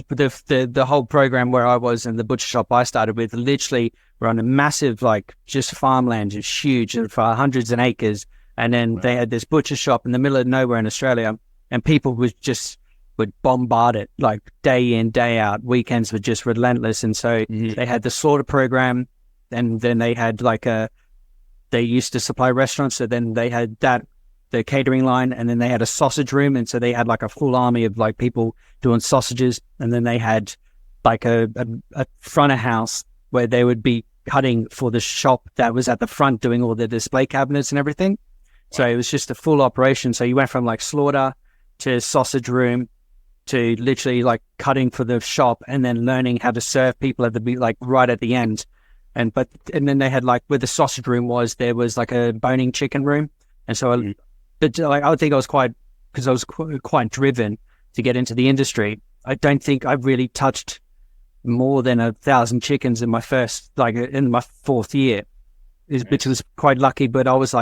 the whole program where I was in the butcher shop I started with, literally we're on a massive, like, just farmland. It's huge, for hundreds of acres, and then they had this butcher shop in the middle of nowhere in Australia, and people would bombard it like day in, day out. Weekends were just relentless. And so they had the slaughter program, and then they had they used to supply restaurants. So then they had that the catering line, and then they had a sausage room, and so they had like a full army of like people doing sausages, and then they had like a front of house where they would be cutting for the shop that was at the front doing all the display cabinets and everything. So it was just a full operation. So you went from like slaughter to sausage room to literally like cutting for the shop, and then learning how to serve people at the like right at the end. And then they had like where the sausage room was, there was like a boning chicken room. And so but like I think I was because I was quite driven to get into the industry. I don't think I really touched more than 1,000 chickens in my in my 4th year, which was quite lucky. But I was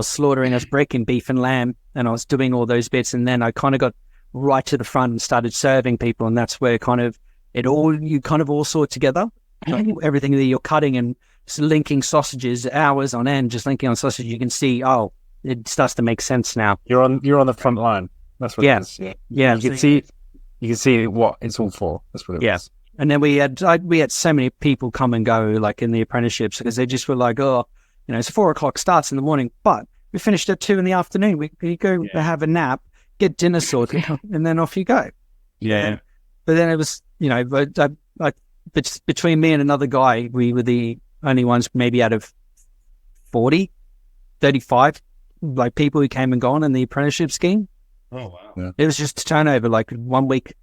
slaughtering, I was breaking beef and lamb, and I was doing all those bits. And then I kind of got right to the front and started serving people. And that's where you kind of all saw together. Like everything that you're cutting and linking sausages hours on end, just linking on sausage, you can see, it starts to make sense now. You're on the front line. That's what it is. Yeah. You can see what it's all for. That's what it is. And then we had so many people come and go like in the apprenticeships, because they just were like, it's 4 o'clock starts in the morning, but we finished at 2 p.m. We go have a nap, get dinner sorted, and then off you go. Yeah. But then it was, between me and another guy, we were the only ones maybe out of 40, 35, like people who came and gone in the apprenticeship scheme. Oh, wow. Yeah. It was just turnover. Like 1 week,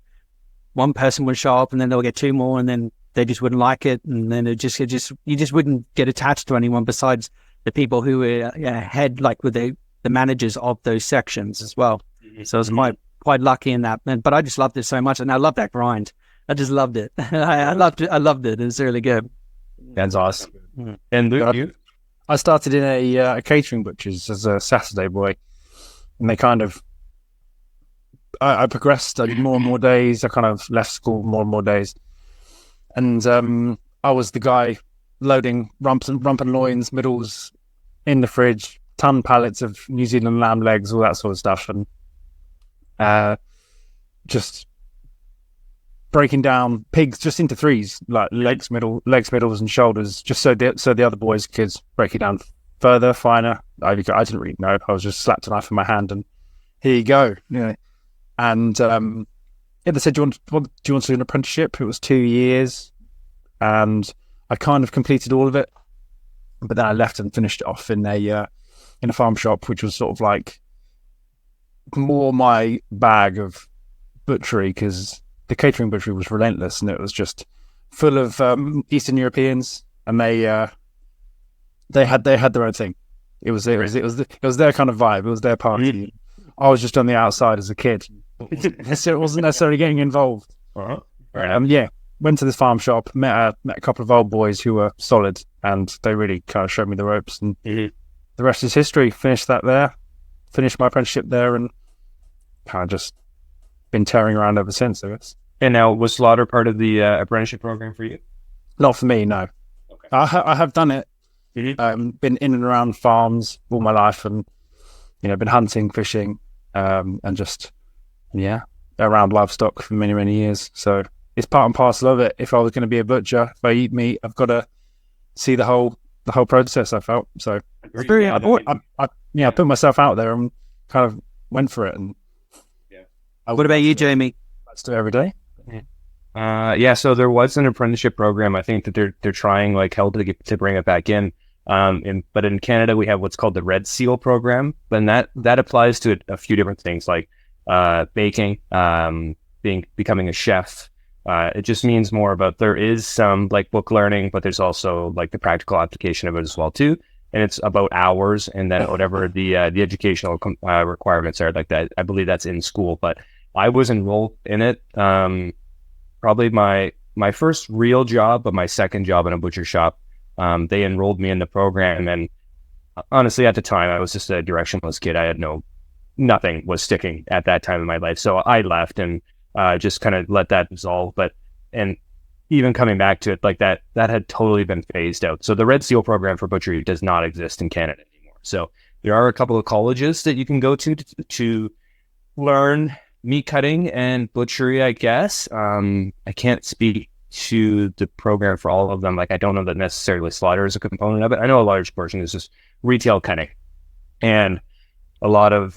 one person would show up, and then they'll get 2 more, and then they just wouldn't like it. And then you just wouldn't get attached to anyone besides the people who were head, like with the managers of those sections as well. Mm-hmm. So I was quite lucky in that. But I just loved it so much. And I love that grind. I just loved it. I loved it. It was really good. That's awesome. Mm-hmm. And Luke, you? I started in a catering butcher's as a Saturday boy, and they kind of, I progressed. I did more and more days. I kind of left school more and more days, and I was the guy loading rump and loins, middles in the fridge, ton pallets of New Zealand lamb legs, all that sort of stuff, and just breaking down pigs just into threes, like legs, middles, and shoulders, just so the other boys' kids break it down further, finer. I didn't really know. I was just slapped a knife in my hand, and here you go. Yeah. And they said, do you want to do an apprenticeship? It was 2 years, and I kind of completed all of it, but then I left and finished it off in a farm shop, which was sort of like more my bag of butchery, because the catering butchery was relentless, and it was just full of Eastern Europeans, and they had their own thing. It was their kind of vibe. It was their party. Mm. I was just on the outside as a kid. It wasn't necessarily getting involved. Went to this farm shop, met a couple of old boys who were solid, and they really kind of showed me the ropes. And the rest is history. Finished my apprenticeship there, and kind of just been tearing around ever since, I guess. And now, was slaughter part of the apprenticeship program for you? Not for me, no. Okay. I have done it. Mm-hmm. Been in and around farms all my life, and been hunting, fishing, and just around livestock for many, many years. So it's part and parcel of it. If I was going to be a butcher, if I eat meat, I've got to see the whole process. I felt so. I put myself out there and kind of went for it. And what about you, Jamie? Let's do it every day. So there was an apprenticeship program. I think that they're trying like hell to bring it back in. But in Canada we have what's called the Red Seal program, and that applies to a few different things like baking, becoming a chef. It just means more about, there is some like book learning, but there's also like the practical application of it as well too. And it's about hours, and then whatever the educational requirements are, like that. I believe that's in school, but I was enrolled in it. Probably my first real job, but my second job in a butcher shop. They enrolled me in the program, and honestly, at the time, I was just a directionless kid. I had nothing was sticking at that time in my life, so I left and just kind of let that dissolve. And even coming back to it, like that had totally been phased out. So the Red Seal program for butchery does not exist in Canada anymore. So there are a couple of colleges that you can go to learn meat cutting and butchery, I guess. I can't speak to the program for all of them. Like, I don't know that necessarily slaughter is a component of it. I know a large portion is just retail cutting. And a lot of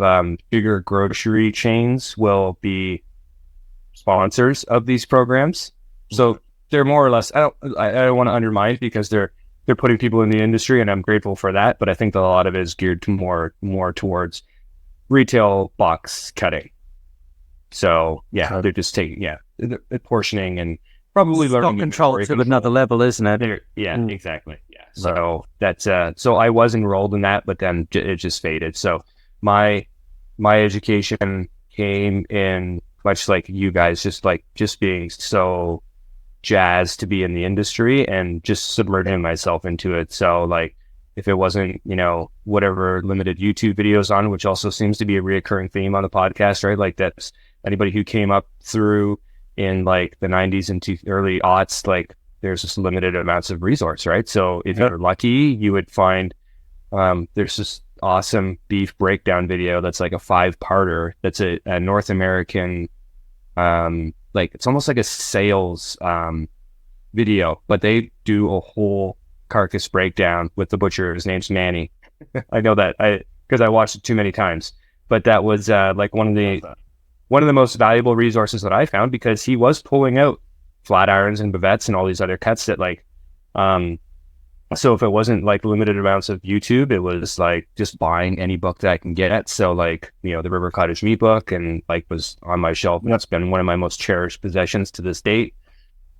bigger grocery chains will be sponsors of these programs. So they're more or less, I don't want to undermine it because they're putting people in the industry, and I'm grateful for that. But I think that a lot of it is geared to more towards retail box cutting. So yeah, they're just taking portioning and probably Stock learning control to another level, isn't it? Exactly. Yeah. So that's so I was enrolled in that, but then it just faded. So my education came in much like you guys, just being so jazzed to be in the industry and just submerging myself into it. So like, if it wasn't, whatever limited YouTube videos on, which also seems to be a reoccurring theme on the podcast, right? Like that's anybody who came up through in like the 90s and early aughts, like there's just limited amounts of resource, right? So if you're lucky, you would find there's this awesome beef breakdown video that's like a 5-parter. That's a North American, like it's almost like a sales video, but they do a whole carcass breakdown with the butcher. His name's Manny. I know that because I watched it too many times, but that was like one of the most valuable resources that I found, because he was pulling out flat irons and bavettes and all these other cuts that like, so if it wasn't like limited amounts of YouTube, it was like just buying any book that I can get. So like, the River Cottage Meat book, and like was on my shelf. And that's been one of my most cherished possessions to this date.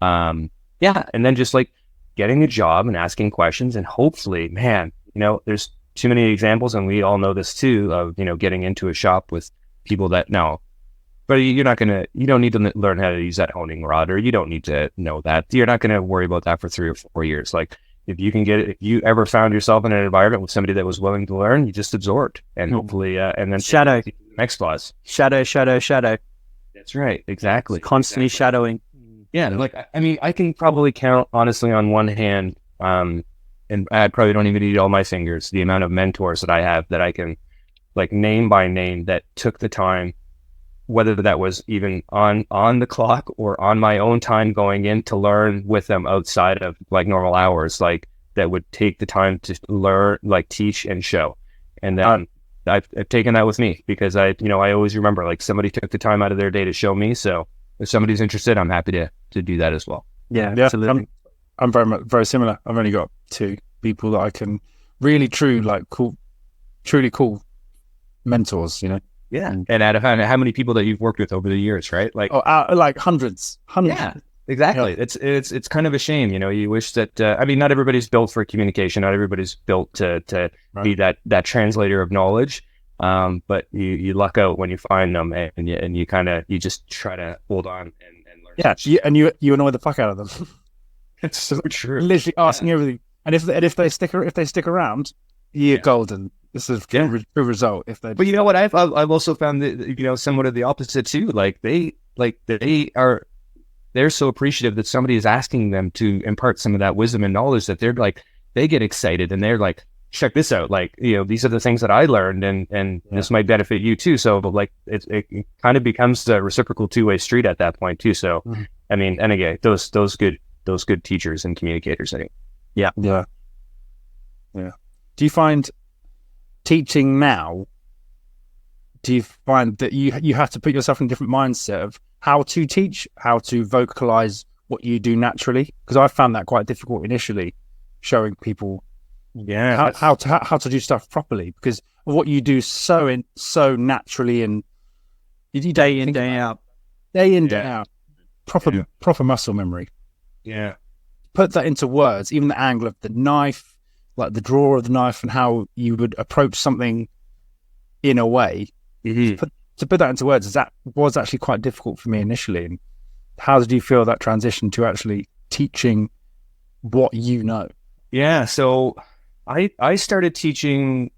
And then just like getting a job and asking questions, and hopefully, man, there's too many examples, and we all know this too, of, getting into a shop with people that know. But you don't need to learn how to use that honing rod, or you don't need to know that. You're not going to worry about that for 3 or 4 years. Like if you ever found yourself in an environment with somebody that was willing to learn, you just absorbed, and hopefully, and then shadow, next class. Shadow. That's right. Exactly. Constantly shadowing. Yeah. Like, I mean, I can probably count honestly on one hand, and I probably don't even need all my fingers, the amount of mentors that I have that I can like name by name that took the time, whether that was even on the clock or on my own time going in to learn with them outside of like normal hours, like that would take the time to learn, like teach and show. And then I've taken that with me, because I always remember like somebody took the time out of their day to show me. So if somebody's interested, I'm happy to do that as well. Yeah, absolutely. I'm very similar. I've only got 2 people that I can really truly cool mentors, Yeah. And out of how many people that you've worked with over the years, right? Like, like hundreds. Yeah, exactly. Yeah. It's kind of a shame, you wish that, I mean, not everybody's built for communication. Not everybody's built to be that translator of knowledge. But you luck out when you find them, and you just try to hold on and learn. Yeah. You annoy the fuck out of them. It's so true. Literally asking everything. And if they stick around, you're golden. This is a good result. But you know what? I've also found that somewhat of the opposite too. Like they're so appreciative that somebody is asking them to impart some of that wisdom and knowledge, that they're like, they get excited and they're like, check this out. Like, these are the things that I learned, and this might benefit you too. So, but like it kind of becomes the reciprocal 2-way street at that point too. So, I mean, and again, those good teachers and communicators. Anyway. Yeah. Do you find teaching now, do you find that you have to put yourself in a different mindset of how to teach, how to vocalize what you do naturally? Because I found that quite difficult initially, showing people how to do stuff properly, because of what you do so naturally, and day in day out, proper muscle memory. Yeah, put that into words, even the angle of the knife, like the draw of the knife, and how you would approach something in a way. Mm-hmm. To put that into words, that was actually quite difficult for me initially. And how did you feel that transition to actually teaching what you know? Yeah, so I started teaching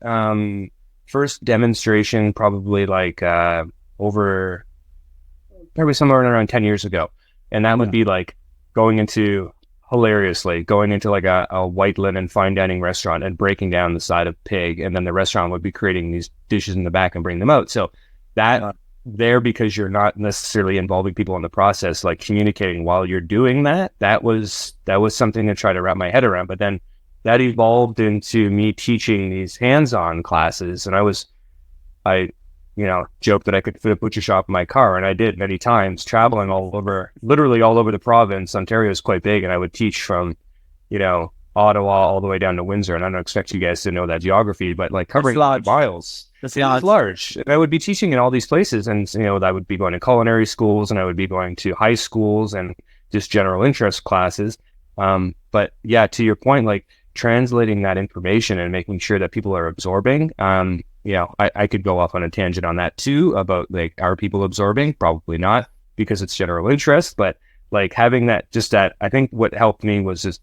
first demonstration probably like over probably somewhere around 10 years ago. And that would be like going into like a white linen fine dining restaurant and breaking down the side of pig, and then the restaurant would be creating these dishes in the back and bring them out. So that there, because you're not necessarily involving people in the process, like communicating while you're doing that was something to try to wrap my head around. But then that evolved into me teaching these hands-on classes, and I was I, joked that I could fit a butcher shop in my car, and I did many times, traveling literally all over the province. Ontario is quite big, and I would teach from, Ottawa all the way down to Windsor. And I don't expect you guys to know that geography, but like covering miles. It's large. And I would be teaching in all these places, and I would be going to culinary schools, and I would be going to high schools and just general interest classes. But yeah, to your point, like translating that information and making sure that people are absorbing. I could go off on a tangent on that too about like, are people absorbing? Probably not, because it's general interest. But like having that, I think what helped me was just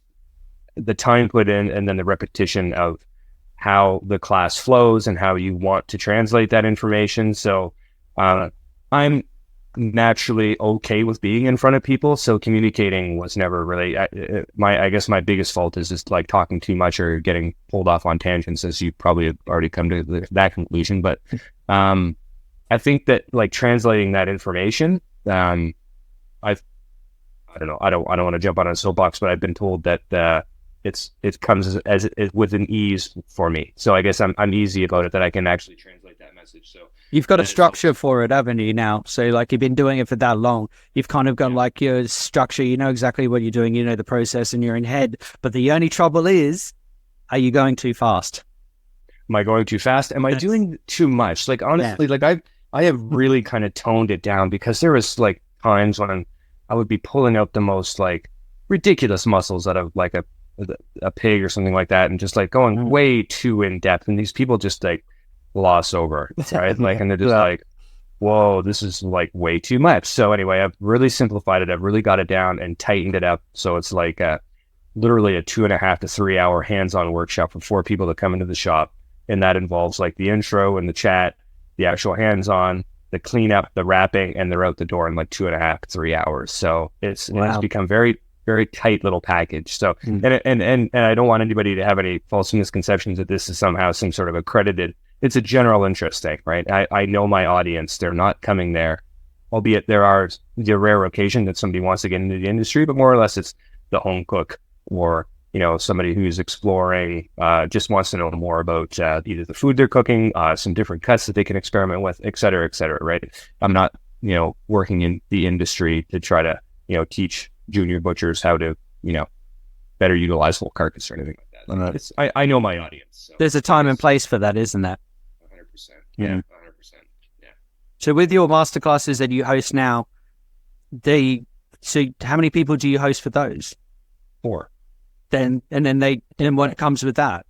the time put in, and then the repetition of how the class flows and how you want to translate that information. So I'm naturally okay with being in front of people. So communicating was never really I guess my biggest fault is just like talking too much or getting pulled off on tangents, as you probably have already come to that conclusion. But I think that like translating that information, I don't know. I don't want to jump on a soapbox, but I've been told that it comes as with an ease for me. So I guess I'm easy about it, that I can actually translate that message. So you've got a structure for it, haven't you now? So like you've been doing it for that long. You've kind of got like your structure. You know exactly what you're doing. You know the process, and you're in head. But the only trouble is, are you going too fast? Am I going too fast? Am I doing too much? Like honestly, like I have really kind of toned it down, because there was like times when I would be pulling out the most like ridiculous muscles out of like a pig or something like that, and just like going way too in depth, and these people just like gloss over, right? Like, and they're just like, whoa, this is like way too much. So anyway, I've really simplified it. I've really got it down and tightened it up. So it's like literally a 2.5 to 3 hour hands-on workshop for 4 people to come into the shop. And that involves like the intro and the chat, the actual hands-on, the cleanup, the wrapping, and they're out the door in like 2.5 to 3 hours. So it's become very, very tight little package. So, and I don't want anybody to have any false misconceptions that this is somehow some sort of accredited. It's a general interest thing, right? I know my audience. They're not coming there, albeit there are the rare occasion that somebody wants to get into the industry, but more or less it's the home cook, or somebody who's exploring, just wants to know more about either the food they're cooking, some different cuts that they can experiment with, et cetera, right? I'm not, working in the industry to try to, teach junior butchers how to, better utilize whole carcass or anything like that. I know my audience. So. There's a time and place for that, isn't there? 100%. Yeah, 100%. Yeah. So with your masterclasses that you host now, so how many people do you host for those? 4. And what comes with that?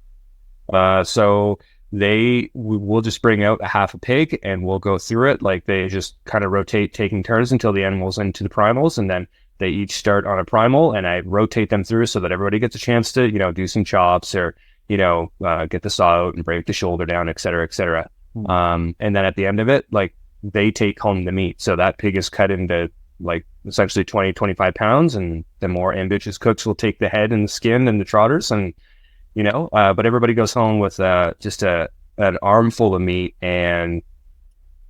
So we'll just bring out a half a pig, and we'll go through it. Like they just kind of rotate, taking turns until the animal's into the primals, and then they each start on a primal, and I rotate them through so that everybody gets a chance to, do some chops, or, get the saw out and break the shoulder down, et cetera, et cetera. And then at the end of it, like they take home the meat. So that pig is cut into like essentially 20-25 pounds, and the more ambitious cooks will take the head and the skin and the trotters, and but everybody goes home with just an armful of meat, and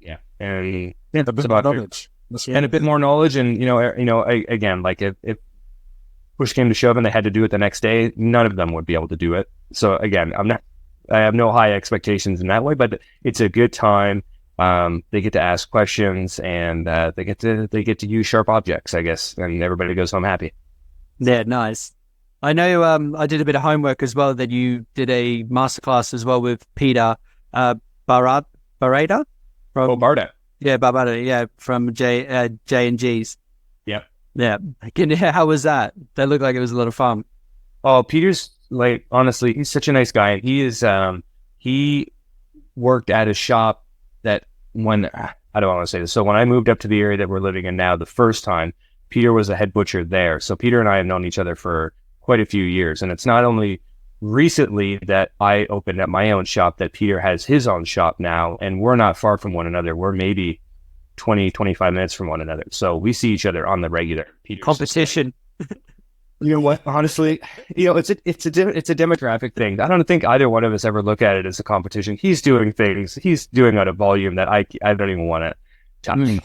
a bit of knowledge, and a bit more knowledge, and again, like if push came to shove and they had to do it the next day, none of them would be able to do it. So again, I have no high expectations in that way, but it's a good time. They get to ask questions, and they get to use sharp objects, I guess, and everybody goes home happy. Yeah, nice. I know I did a bit of homework as well, that you did a masterclass as well with Peter Barada from Barda. Yeah, Barada, yeah, from J&G's. Yep. Yeah. How was that? That looked like it was a lot of fun. Oh, Peter's like, honestly, he's such a nice guy. He is he worked at a shop that I don't want to say this. So when I moved up to the area that we're living in now, the first time, Peter was a head butcher there. So Peter and I have known each other for quite a few years. And it's not only recently that I opened up my own shop, that Peter has his own shop now, and we're not far from one another. We're maybe 20-25 minutes from one another. So we see each other on the regular. Peter's competition. You know what? Honestly, it's a demographic thing. I don't think either one of us ever look at it as a competition. He's doing things. He's doing at a volume that I don't even want to touch.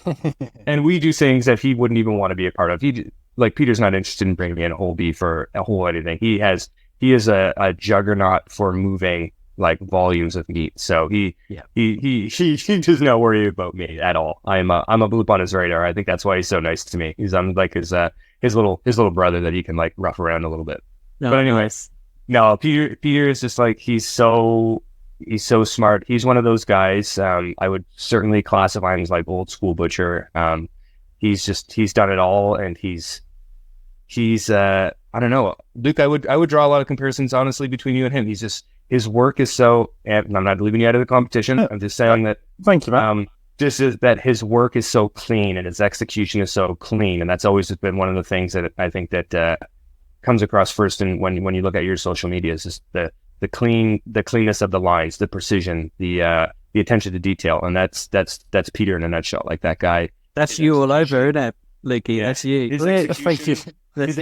And we do things that he wouldn't even want to be a part of. Peter's not interested in bringing in a whole beef or a whole anything. He is a juggernaut for moving like volumes of meat. So he does not worry about me at all. I'm a blip on his radar. I think that's why he's so nice to me. I'm like his little brother that he can like rough around a little bit. No, But anyways, no, Peter is just like, he's so smart. He's one of those guys. I would certainly classify him as like old school butcher. He's done it all, and he's I don't know, Luke. I would draw a lot of comparisons, honestly, between you and him. His work is so, and I'm not leaving you out of the competition. I'm just saying that. Thank you, Matt. Just is that his work is so clean and his execution is so clean, and that's always been one of the things that I think that comes across first. And when you look at your social media, is just the cleanness of the lines, the precision, the attention to detail, and that's Peter in a nutshell. Like that guy. That's you all over, isn't it, Leaky? Yeah. That's you. Thank you. His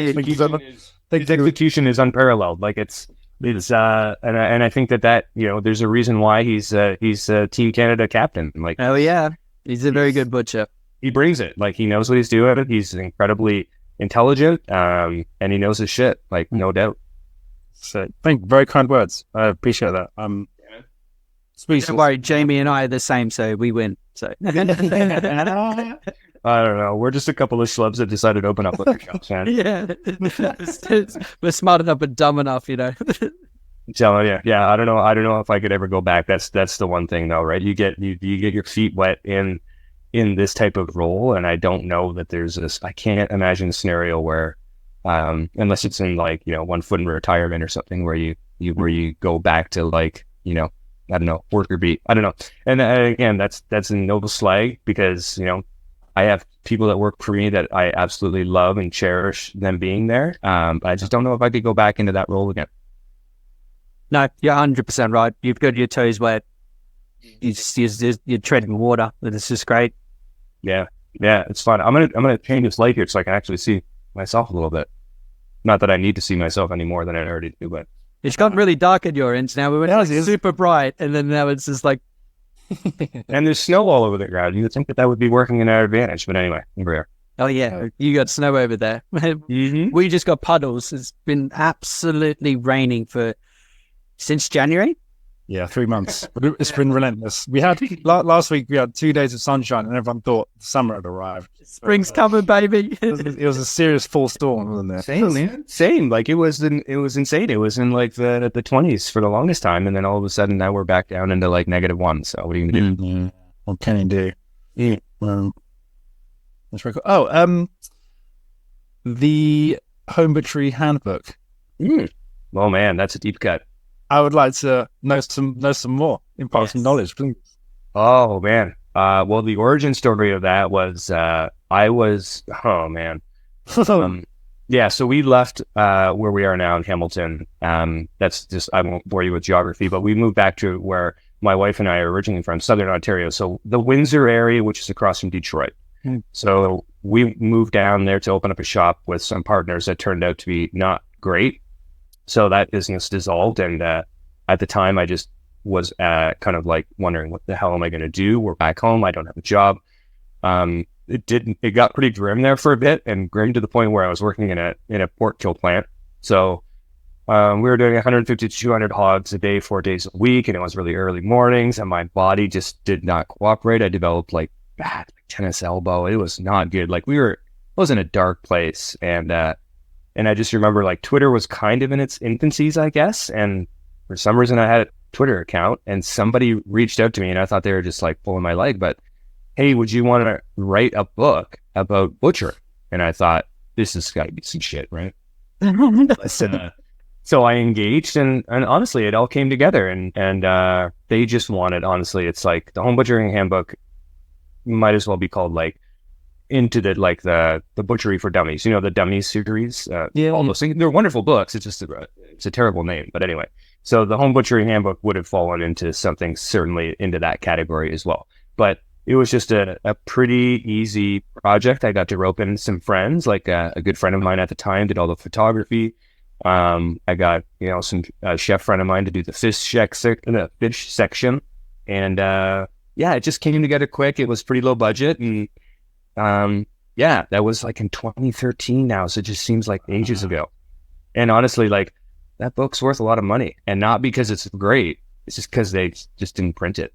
execution is unparalleled. Like it's and I think that there's a reason why he's Team Canada captain. Like, oh yeah, he's a very good butcher. He brings it. Like, he knows what he's doing. He's incredibly intelligent, and he knows his shit. Like, no doubt. So, very kind words. I appreciate that. Sweet. Don't worry, Jamie and I are the same, so we win. So I don't know. We're just a couple of schlubs that decided to open up liquor shops, man. yeah, we're smart enough but dumb enough, you know. I'm telling you, yeah. I don't know if I could ever go back. That's the one thing, though, right? You get your feet wet in this type of role, and I don't know that there's this. I can't imagine a scenario where, unless it's in like 1 foot in retirement or something, where you go back to like I don't know, worker beat. I don't know. And again, that's a noble slag, because I have people that work for me that I absolutely love and cherish them being there. But I just don't know if I could go back into that role again. No, you're 100% right. You've got your toes wet. You're treading water. This is great. Yeah, it's fun. I'm gonna change this light here so I can actually see myself a little bit. Not that I need to see myself any more than I already do, but it's gotten really dark at your ends now. We went like super bright, and then now it's just like. And there's snow all over the ground. You would think that would be working in our advantage, but anyway, here we are. Oh yeah, you got snow over there. Mm-hmm. We just got puddles. It's been absolutely raining since January. Yeah, 3 months. It's been relentless. We had last week. We had 2 days of sunshine, and everyone thought summer had arrived. Spring's coming, baby. It was a serious fall storm, wasn't it? Same, man. Same. Like it was insane. It was in like the 20s for the longest time, and then all of a sudden now we're back down into like -1. So what are you gonna do? Mm-hmm. What can you do? Yeah. That's very cool. Oh, the home butchery handbook. Oh man, that's a deep cut. I would like to know some more, impart some knowledge, please. Oh man. Well, the origin story of that was oh man. Yeah, so we left where we are now in Hamilton. That's just, I won't bore you with geography, but we moved back to where my wife and I are originally from, Southern Ontario. So the Windsor area, which is across from Detroit. So we moved down there to open up a shop with some partners that turned out to be not great. So that business dissolved, and at the time, I just was kind of like wondering, what the hell am I going to do? We're back home. I don't have a job. It got pretty grim there for a bit, and grim to the point where I was working in a pork kill plant. So we were doing 150 to 200 hogs a day, 4 days a week, and it was really early mornings, and my body just did not cooperate. I developed like bad tennis elbow. It was not good. Like I was in a dark place, and I just remember like Twitter was kind of in its infancies, I guess. And for some reason I had a Twitter account, and somebody reached out to me, and I thought they were just like pulling my leg, but hey, would you want to write a book about butchering? And I thought, this has got to be some shit, right? So I engaged, and honestly, it all came together, and they just wanted, honestly, it's like the home butchering handbook might as well be called like into the butchery for dummies, the dummies series. All those things, they're wonderful books. It's just it's a terrible name, but anyway. So the home butchery handbook would have fallen into something certainly into that category as well. But it was just a pretty easy project. I got to rope in some friends, like a good friend of mine at the time did all the photography. I got some chef friend of mine to do the fish section, and it just came together quick. It was pretty low budget, and that was like in 2013 now, so it just seems like ages ago. And honestly, like that book's worth a lot of money, and not because it's great, It's just because they just didn't print it.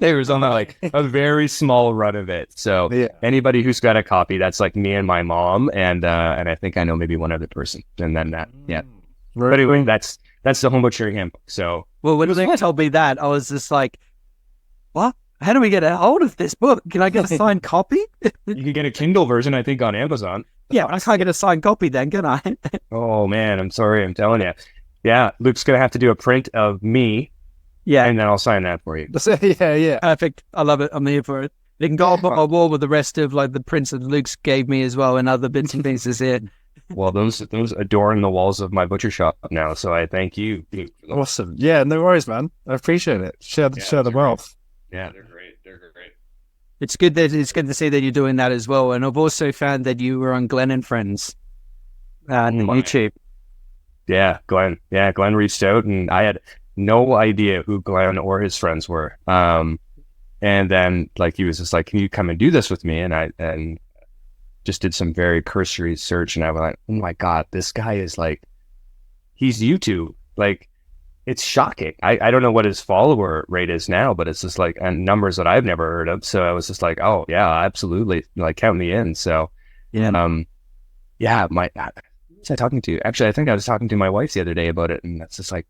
There was only like a very small run of it. So anybody who's got a copy, that's like me and my mom, and I think I know maybe one other person. And then that, But anyway, that's the home butchery handbook. So when they told me that, I was just like, what? How do we get a hold of this book? Can I get a signed copy? You can get a Kindle version, I think, on Amazon. Yeah, I can't get a signed copy then, can I? Oh, man, I'm sorry. I'm telling you. Yeah, Luke's going to have to do a print of me. Yeah. And then I'll sign that for you. Yeah. Perfect. I love it. I'm here for it. It can go up on my wall with the rest of like the prints that Luke's gave me as well and other bits and pieces here. Well, those adorn the walls of my butcher shop now, so I thank you. Awesome. Yeah, no worries, man. I appreciate it. Share the wealth. Yeah, they're great. It's good to see that you're doing that as well. And I've also found that you were on Glenn and Friends on YouTube. Yeah, Glenn. Yeah, Glenn reached out, and I had no idea who Glenn or his friends were. And then like he was just like, "Can you come and do this with me?" And I just did some very cursory search, and I was like, "Oh my god, this guy is like, he's YouTube. Like, it's shocking. I don't know what his follower rate is now, but it's just like and numbers that I've never heard of." So I was just like, "Oh yeah, absolutely. Like count me in." So who was I talking to? Actually, I think I was talking to my wife the other day about it, and that's just like,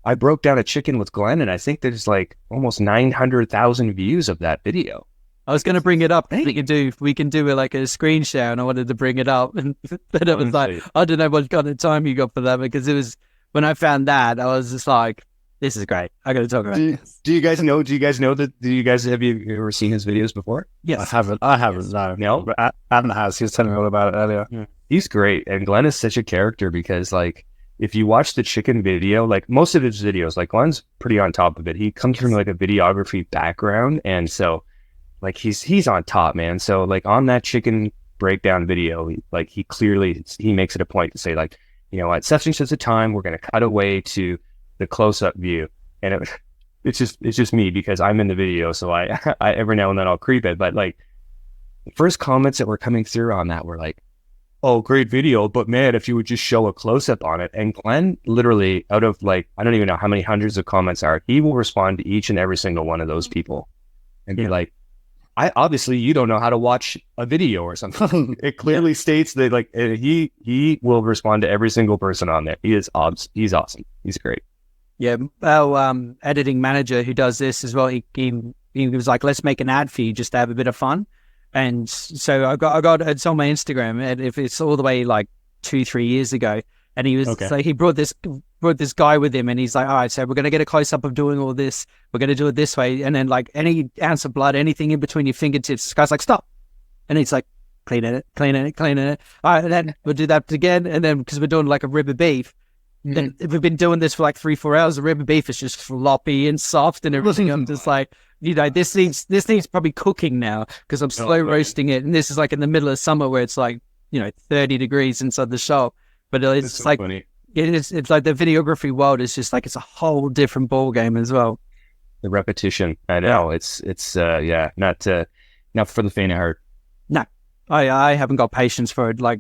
I broke down a chicken with Glenn, and I think there's like almost 900,000 views of that video. I was going to bring it up. We can do like a screen share, and I wanted to bring it up, and but it was like, I don't know what kind of time you got for that, because it was when I found that I was just like, this is great. I got to talk about this. Do you guys know that? Have you ever seen his videos before? Yes, I haven't. No, but Adam has. He was telling me all about it earlier. Yeah. He's great, and Glenn is such a character because like, if you watch the chicken video, like most of his videos, like Glenn's pretty on top of it. He comes from like a videography background, and so like he's on top, man. So like on that chicken breakdown video, he makes it a point to say like, you know, at such and such a time, we're going to cut away to the close-up view, and it's just me because I'm in the video, so I every now and then I'll creep it. But like the first comments that were coming through on that were like, "Oh, great video, but man, if you would just show a close-up on it." And Glenn literally, out of like, I don't even know how many hundreds of comments are, he will respond to each and every single one of those people and be like, obviously you don't know how to watch a video or something. It clearly states that like he will respond to every single person on there. He's awesome. He's great. Yeah. Our editing manager who does this as well, he was like, let's make an ad for you just to have a bit of fun. And so I got it's on my Instagram, and if it's all the way like 2-3 years ago, and he was so he brought this guy with him, and he's like, all right, so we're going to get a close up of doing all this, we're going to do it this way, and then like any ounce of blood, anything in between your fingertips, this guy's like, stop, and he's like, cleaning it, all right, and then we'll do that again, and then because we're doing like a rib of beef, then if we've been doing this for like 3-4 hours, the rib of beef is just floppy and soft and everything. I'm just like, you know, this needs probably cooking now because I'm slow roasting it, and this is like in the middle of summer where it's like, you know, 30 degrees inside the shop, but it's so like funny. It's like the videography world is just like, it's a whole different ball game as well. The repetition, I know, it's not for the faint of heart. No, I haven't got patience for it. Like,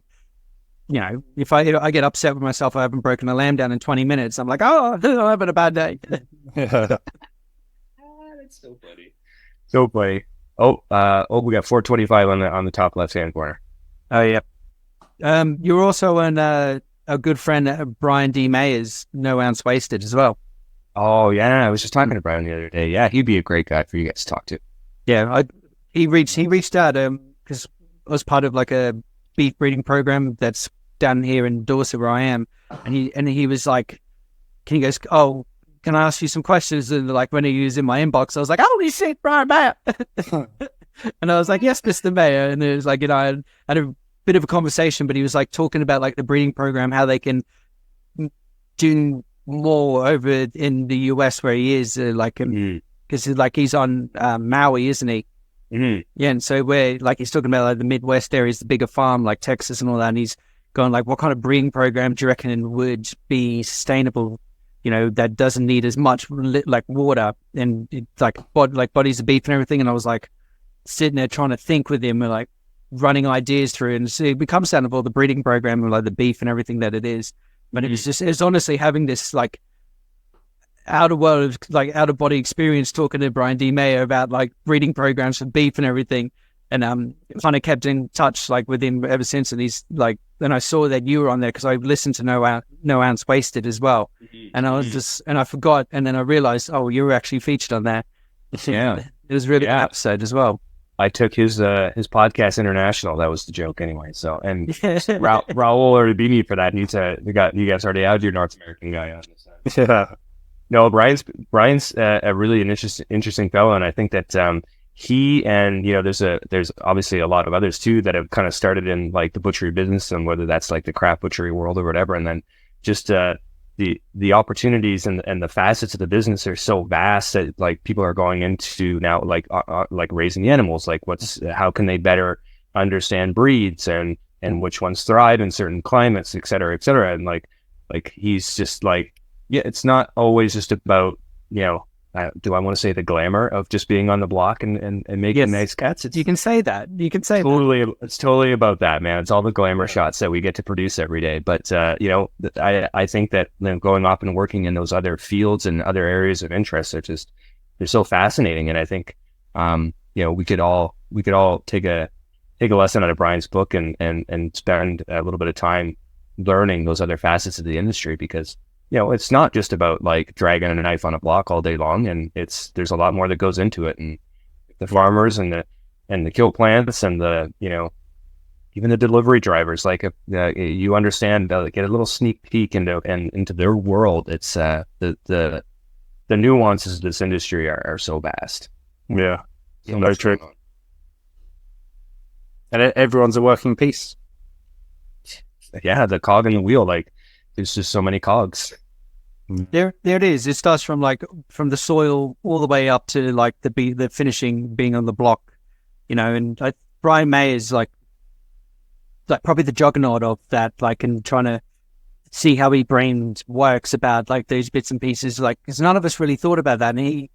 you know, if I get upset with myself, I haven't broken a lamb down in 20 minutes. I'm like, oh, I'm having a bad day. That's so funny. So funny. We got 425 on the top left hand corner. Oh yeah. You're also a good friend, Brian D. Mayer's No Ounce Wasted as well. Oh yeah, I was just talking to Brian the other day. Yeah, he'd be a great guy for you guys to talk to. Yeah, he reached out because I was part of like a beef breeding program that's down here in Dorset where I am, and he was like, he goes, oh, can I ask you some questions? And like when he was in my inbox, I was like, holy shit, Brian Mayer. And I was like, yes, Mr. Mayer. And it was like, you know, I had a bit of a conversation, but he was like talking about like the breeding program, how they can do more over in the US where he is, because like he's on Maui, isn't he? Mm-hmm. Yeah, and so where like he's talking about like the Midwest areas, the bigger farm like Texas and all that, and he's going like, what kind of breeding program do you reckon would be sustainable? You know, that doesn't need as much like water and like bodies of beef and everything. And I was like sitting there trying to think with him, and like running ideas through, and so it becomes kind of all the breeding program and like the beef and everything that it is. But it was honestly having this like out of body experience talking to Brian D. Mayer about like breeding programs for beef and everything. And kind of kept in touch like with him ever since. And he's like, then I saw that you were on there because I listened to No Ounce Wasted as well. And I was and I forgot. And then I realized, oh, you were actually featured on there. Yeah. It was really an episode as well. I took his podcast international. That was the joke anyway. So, and Raul already beat me for that. You guys already had your North American guy on this. Yeah. No, Brian's a really an interesting fellow. And I think that, he and, there's obviously a lot of others too that have kind of started in like the butchery business, and whether that's like the craft butchery world or whatever. And then just the opportunities and the facets of the business are so vast that like people are going into now like raising the animals, like how can they better understand breeds and which ones thrive in certain climates, et cetera, et cetera. And like he's just like, yeah, it's not always just about, do I want to say the glamour of just being on the block and making nice cuts? You can say that. It's totally about that, man. It's all the glamour shots that we get to produce every day. But, I think that going off and working in those other fields and other areas of interest they're so fascinating. And I think, we could all take a lesson out of Brian's book and spend a little bit of time learning those other facets of the industry, because it's not just about like dragging a knife on a block all day long, and there's a lot more that goes into it. And the farmers and the kill plants and even the delivery drivers, like you understand, get a little sneak peek into their world. It's the nuances of this industry are so vast. Yeah, very true. And everyone's a working piece. Yeah, the cog in the wheel, like. There's just so many cogs. There it is. It starts from the soil all the way up to like the finishing being on the block, And Brian May is like probably the juggernaut of that. Like, and trying to see how he brain works about like those bits and pieces. Like, because none of us really thought about that. And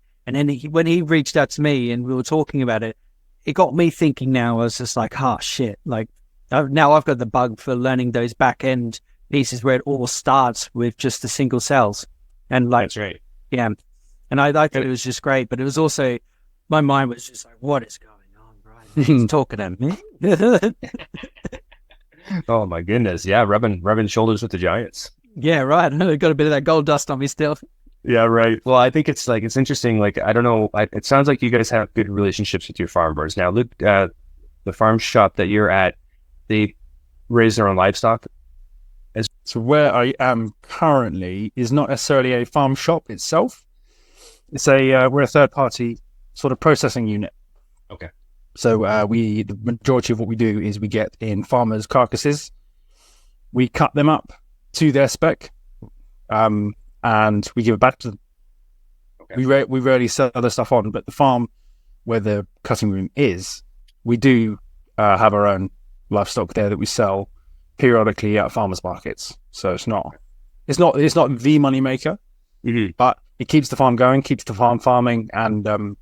when he reached out to me and we were talking about it, it got me thinking. Now I was just like, oh shit! Like now I've got the bug for learning those back end pieces where it all starts with just the single cells, and like that's right. Yeah, and I thought it was just great, but it was also my mind was just like, what is going on, Brian? He's talking to me. Oh my goodness, yeah, rubbing shoulders with the giants. Yeah, right. I got a bit of that gold dust on me still. Yeah, right. Well, I think it's interesting. Like, I don't know. It sounds like you guys have good relationships with your farmers. Now, look, the farm shop that you're at, they raise their own livestock. So where I am currently is not necessarily a farm shop itself. It's we're a third party sort of processing unit. Okay. So the majority of what we do is we get in farmers' carcasses, we cut them up to their spec, and we give it back to them. Okay. We rarely sell other stuff on, but the farm where the cutting room is, we do have our own livestock there that we sell periodically at farmers markets. So it's not the money maker, but it keeps the farm going, keeps the farm farming, and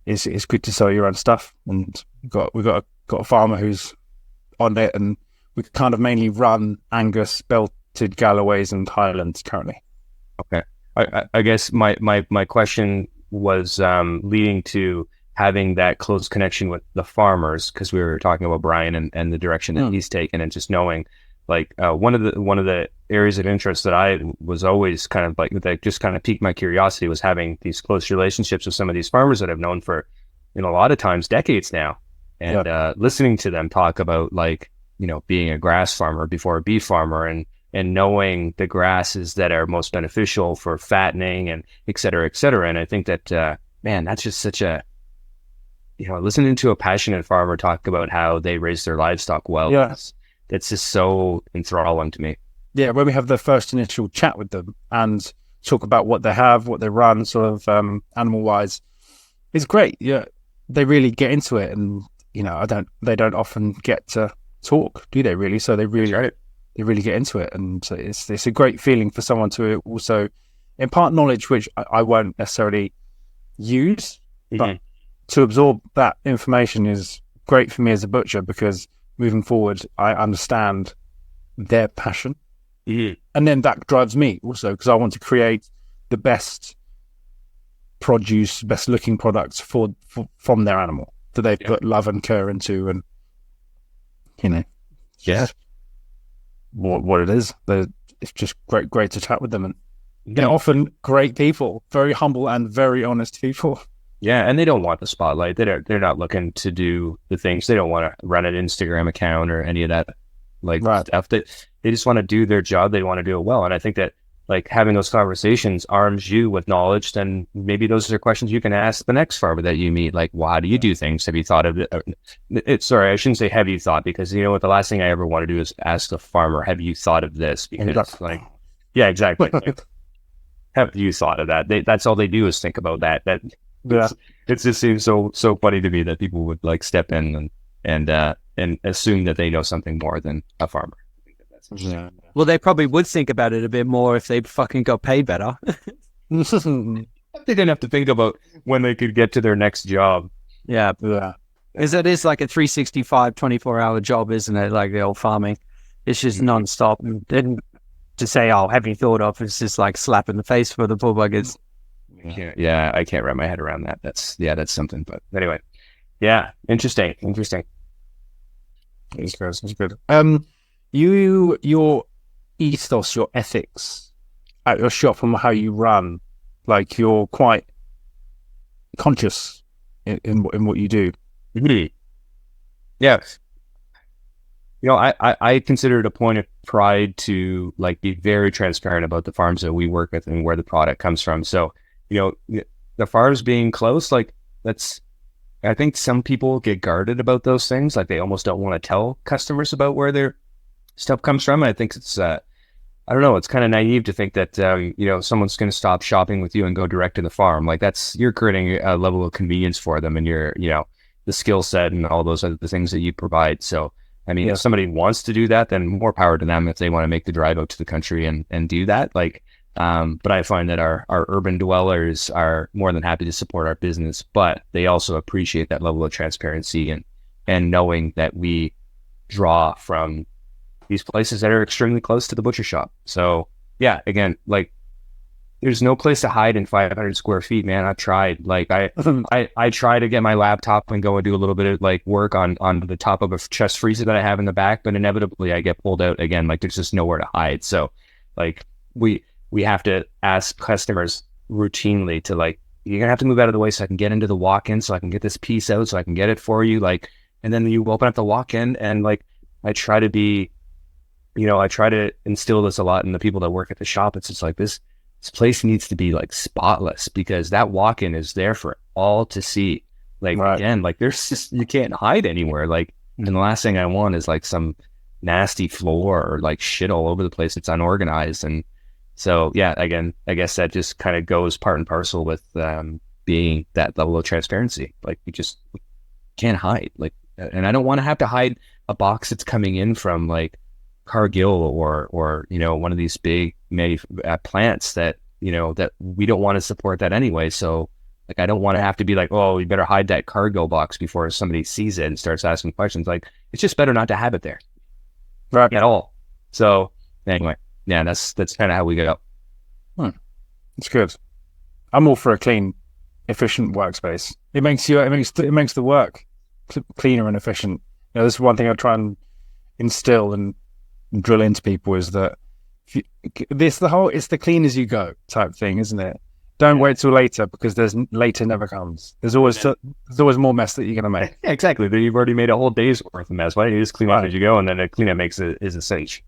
it's good to sell your own stuff. And we've got a farmer who's on it, and we kind of mainly run Angus, belted Galloways, and Highlands currently. Okay, I guess my question was leading to having that close connection with the farmers, because we were talking about Brian and the direction that he's taken, and just knowing like one of the areas of interest that I was always kind of like that just kind of piqued my curiosity was having these close relationships with some of these farmers that I've known for a lot of times decades now, and listening to them talk about like being a grass farmer before a beef farmer, and knowing the grasses that are most beneficial for fattening and et cetera, et cetera. And I think that man, that's just such a listening to a passionate farmer talk about how they raise their livestock well, that's just so enthralling to me. Yeah, when we have the first initial chat with them and talk about what they have, what they run, sort of animal-wise, it's great. Yeah, they really get into it, and they don't often get to talk, do they? Really? So they really get into it, and it's a great feeling for someone to also impart knowledge, which I won't necessarily use, but to absorb that information is great for me as a butcher, because moving forward, I understand their passion. And then that drives me also, because I want to create the best produce, best looking products from their animal that they've put love and care into, and what it is. It's just great to chat with them, and they're often great people, very humble and very honest people. Yeah, and they don't want the spotlight. They're not looking to do the things. They don't want to run an Instagram account or any of that stuff. They just want to do their job. They want to do it well. And I think that like having those conversations arms you with knowledge. Then maybe those are questions you can ask the next farmer that you meet. Like, well, how do you do things? Have you thought of it? Sorry, I shouldn't say have you thought, because you know what? The last thing I ever want to do is ask a farmer, have you thought of this? Because exactly. Have you thought of that? That's all they do is think about that. It just seems so funny to me that people would like step in and assume that they know something more than a farmer. Well, they probably would think about it a bit more if they fucking got paid better. They didn't have to think about when they could get to their next job. Yeah. Because it is like a 365, 24-hour job, isn't it? Like the old farming. It's just non-stop. And then to say, oh, have you thought of, it's just like slap in the face for the poor buggers. I can't wrap my head around that. That's something. But anyway, yeah, interesting. It's good. Your ethos, your ethics at your shop and how you run, like you're quite conscious in what you do. Mm-hmm. Yeah. I consider it a point of pride to like be very transparent about the farms that we work with and where the product comes from. So, the farms being close, like I think some people get guarded about those things. Like they almost don't want to tell customers about where their stuff comes from. I think it's, I don't know, it's kind of naive to think that, someone's going to stop shopping with you and go direct to the farm. Like you're creating a level of convenience for them and the skill set and all those other things that you provide. So, I mean, if somebody wants to do that, then more power to them if they want to make the drive out to the country and do that. But I find that our urban dwellers are more than happy to support our business, but they also appreciate that level of transparency and knowing that we draw from these places that are extremely close to the butcher shop. So yeah, again, like there's no place to hide in 500 square feet, man. I've tried. Like I try to get my laptop and go and do a little bit of like work on the top of a chest freezer that I have in the back, but inevitably I get pulled out again. Like there's just nowhere to hide. So like we have to ask customers routinely to like, you're gonna have to move out of the way so I can get into the walk-in, so I can get this piece out, so I can get it for you. Like, and then you open up the walk-in and like, I try to be, I try to instill this a lot in the people that work at the shop. It's just like this place needs to be like spotless because that walk-in is there for all to see. Like, again, like there's just, you can't hide anywhere. Like, and the last thing I want is like some nasty floor or like shit all over the place. It's unorganized. And so, yeah, again, I guess that just kind of goes part and parcel with being that level of transparency. Like you just can't hide. Like, and I don't want to have to hide a box that's coming in from like Cargill or one of these big plants that that we don't want to support that anyway. So like I don't want to have to be like, oh, you better hide that Cargill box before somebody sees it and starts asking questions. Like it's just better not to have it there, right, at all. So anyway, yeah, that's kind of how we go. It's good. I'm all for a clean, efficient workspace. It makes the work cleaner and efficient. This is one thing I try and instill and drill into people is that it's the clean as you go type thing, isn't it? Don't wait till later because later never comes. There's always more mess that you're gonna make. Yeah, exactly. You've already made a whole day's worth of mess. Why don't you just clean up as you go, and then a cleanup is a cinch.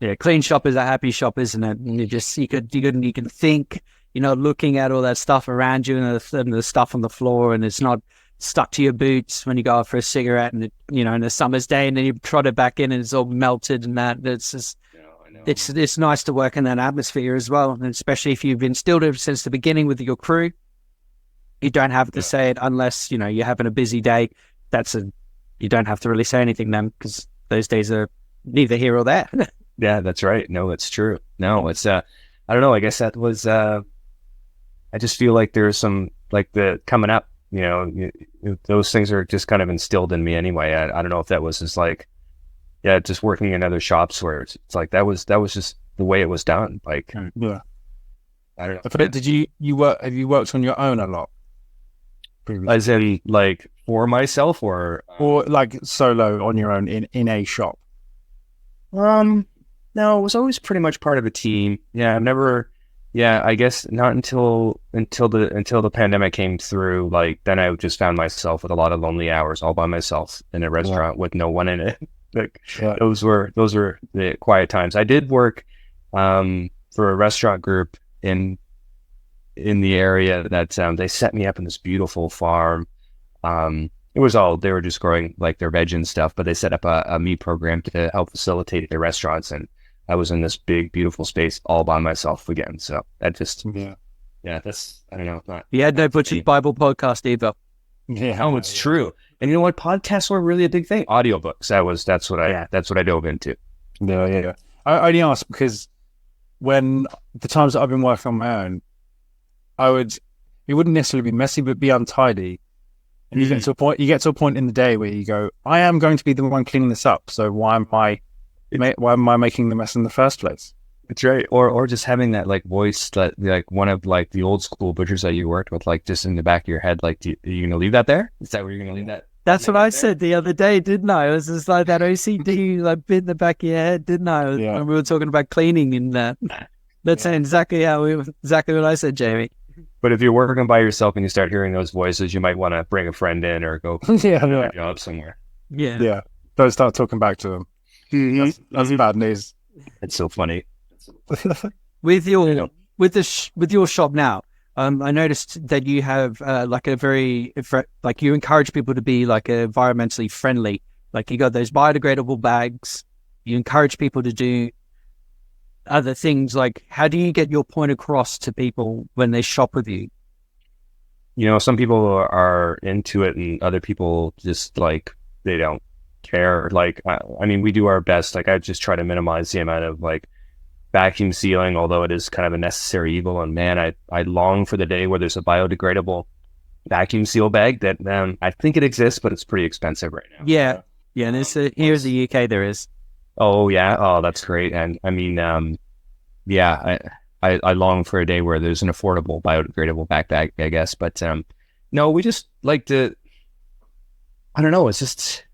Yeah, clean shop is a happy shop, isn't it? And you can think, looking at all that stuff around you and the stuff on the floor, and it's not stuck to your boots when you go out for a cigarette, and in a summer's day, and then you trot it back in and it's all melted and that. It's just, it's nice to work in that atmosphere as well, and especially if you've instilled it since the beginning with your crew. You don't have to say it unless you're having a busy day. You don't have to really say anything then because those days are neither here or there. Yeah, that's right. No, it's true. No, it's I don't know. I guess that was I just feel like there's some like the coming up. Those things are just kind of instilled in me anyway. I don't know if that was just like, just working in other shops where it's like that was just the way it was done. Like, I don't know. But did you work? Have you worked on your own a lot? Previously? As in, like, for myself Or like solo on your own in a shop? No, it was always pretty much part of a team. Yeah, I've never. Yeah, I guess not until the pandemic came through. Like, then I just found myself with a lot of lonely hours all by myself in a restaurant with no one in it. Like, those were the quiet times. I did work for a restaurant group in the area that they set me up in this beautiful farm. It was all, they were just growing like their veg and stuff, but they set up a meat program to help facilitate their restaurants. And I was in this big, beautiful space all by myself again. So that just, that's, I don't know. Not, You had no Butcher's Bible podcast either. Yeah, oh, it's true. And you know what? Podcasts were really a big thing. Audiobooks. That's what I dove into. Yeah. I only asked because when the times that I've been working on my own, it wouldn't necessarily be messy, but be untidy. And you get to a point in the day where you go, I am going to be the one cleaning this up. So why am I making the mess in the first place? It's right. Or just having that like voice that like one of like the old school butchers that you worked with, like just in the back of your head, like, are you going to leave that there? Is that where you're going to leave that? That's what I said the other day, didn't I? It was just like that OCD like bit in the back of your head, didn't I? When we were talking about cleaning and that. That's exactly what I said, Jamie. But if you're working by yourself and you start hearing those voices, you might want to bring a friend in or go a job somewhere. Yeah. Don't start talking back to them. That's bad news. It's so funny. With your shop now, I noticed that you have like a very like you encourage people to be like environmentally friendly. Like you got those biodegradable bags. You encourage people to do other things. Like, how do you get your point across to people when they shop with you? You know, some people are into it, and other people just like they don't care. Like, I mean, we do our best. Like, I just try to minimize the amount of like vacuum sealing, although it is kind of a necessary evil. And man, I long for the day where there's a biodegradable vacuum seal bag that I think it exists, but it's pretty expensive right now. Yeah. And here in the UK there is. Oh yeah. Oh, that's great. And I mean, I long for a day where there's an affordable biodegradable backpack, I guess. But no, we just like to. I don't know. It's just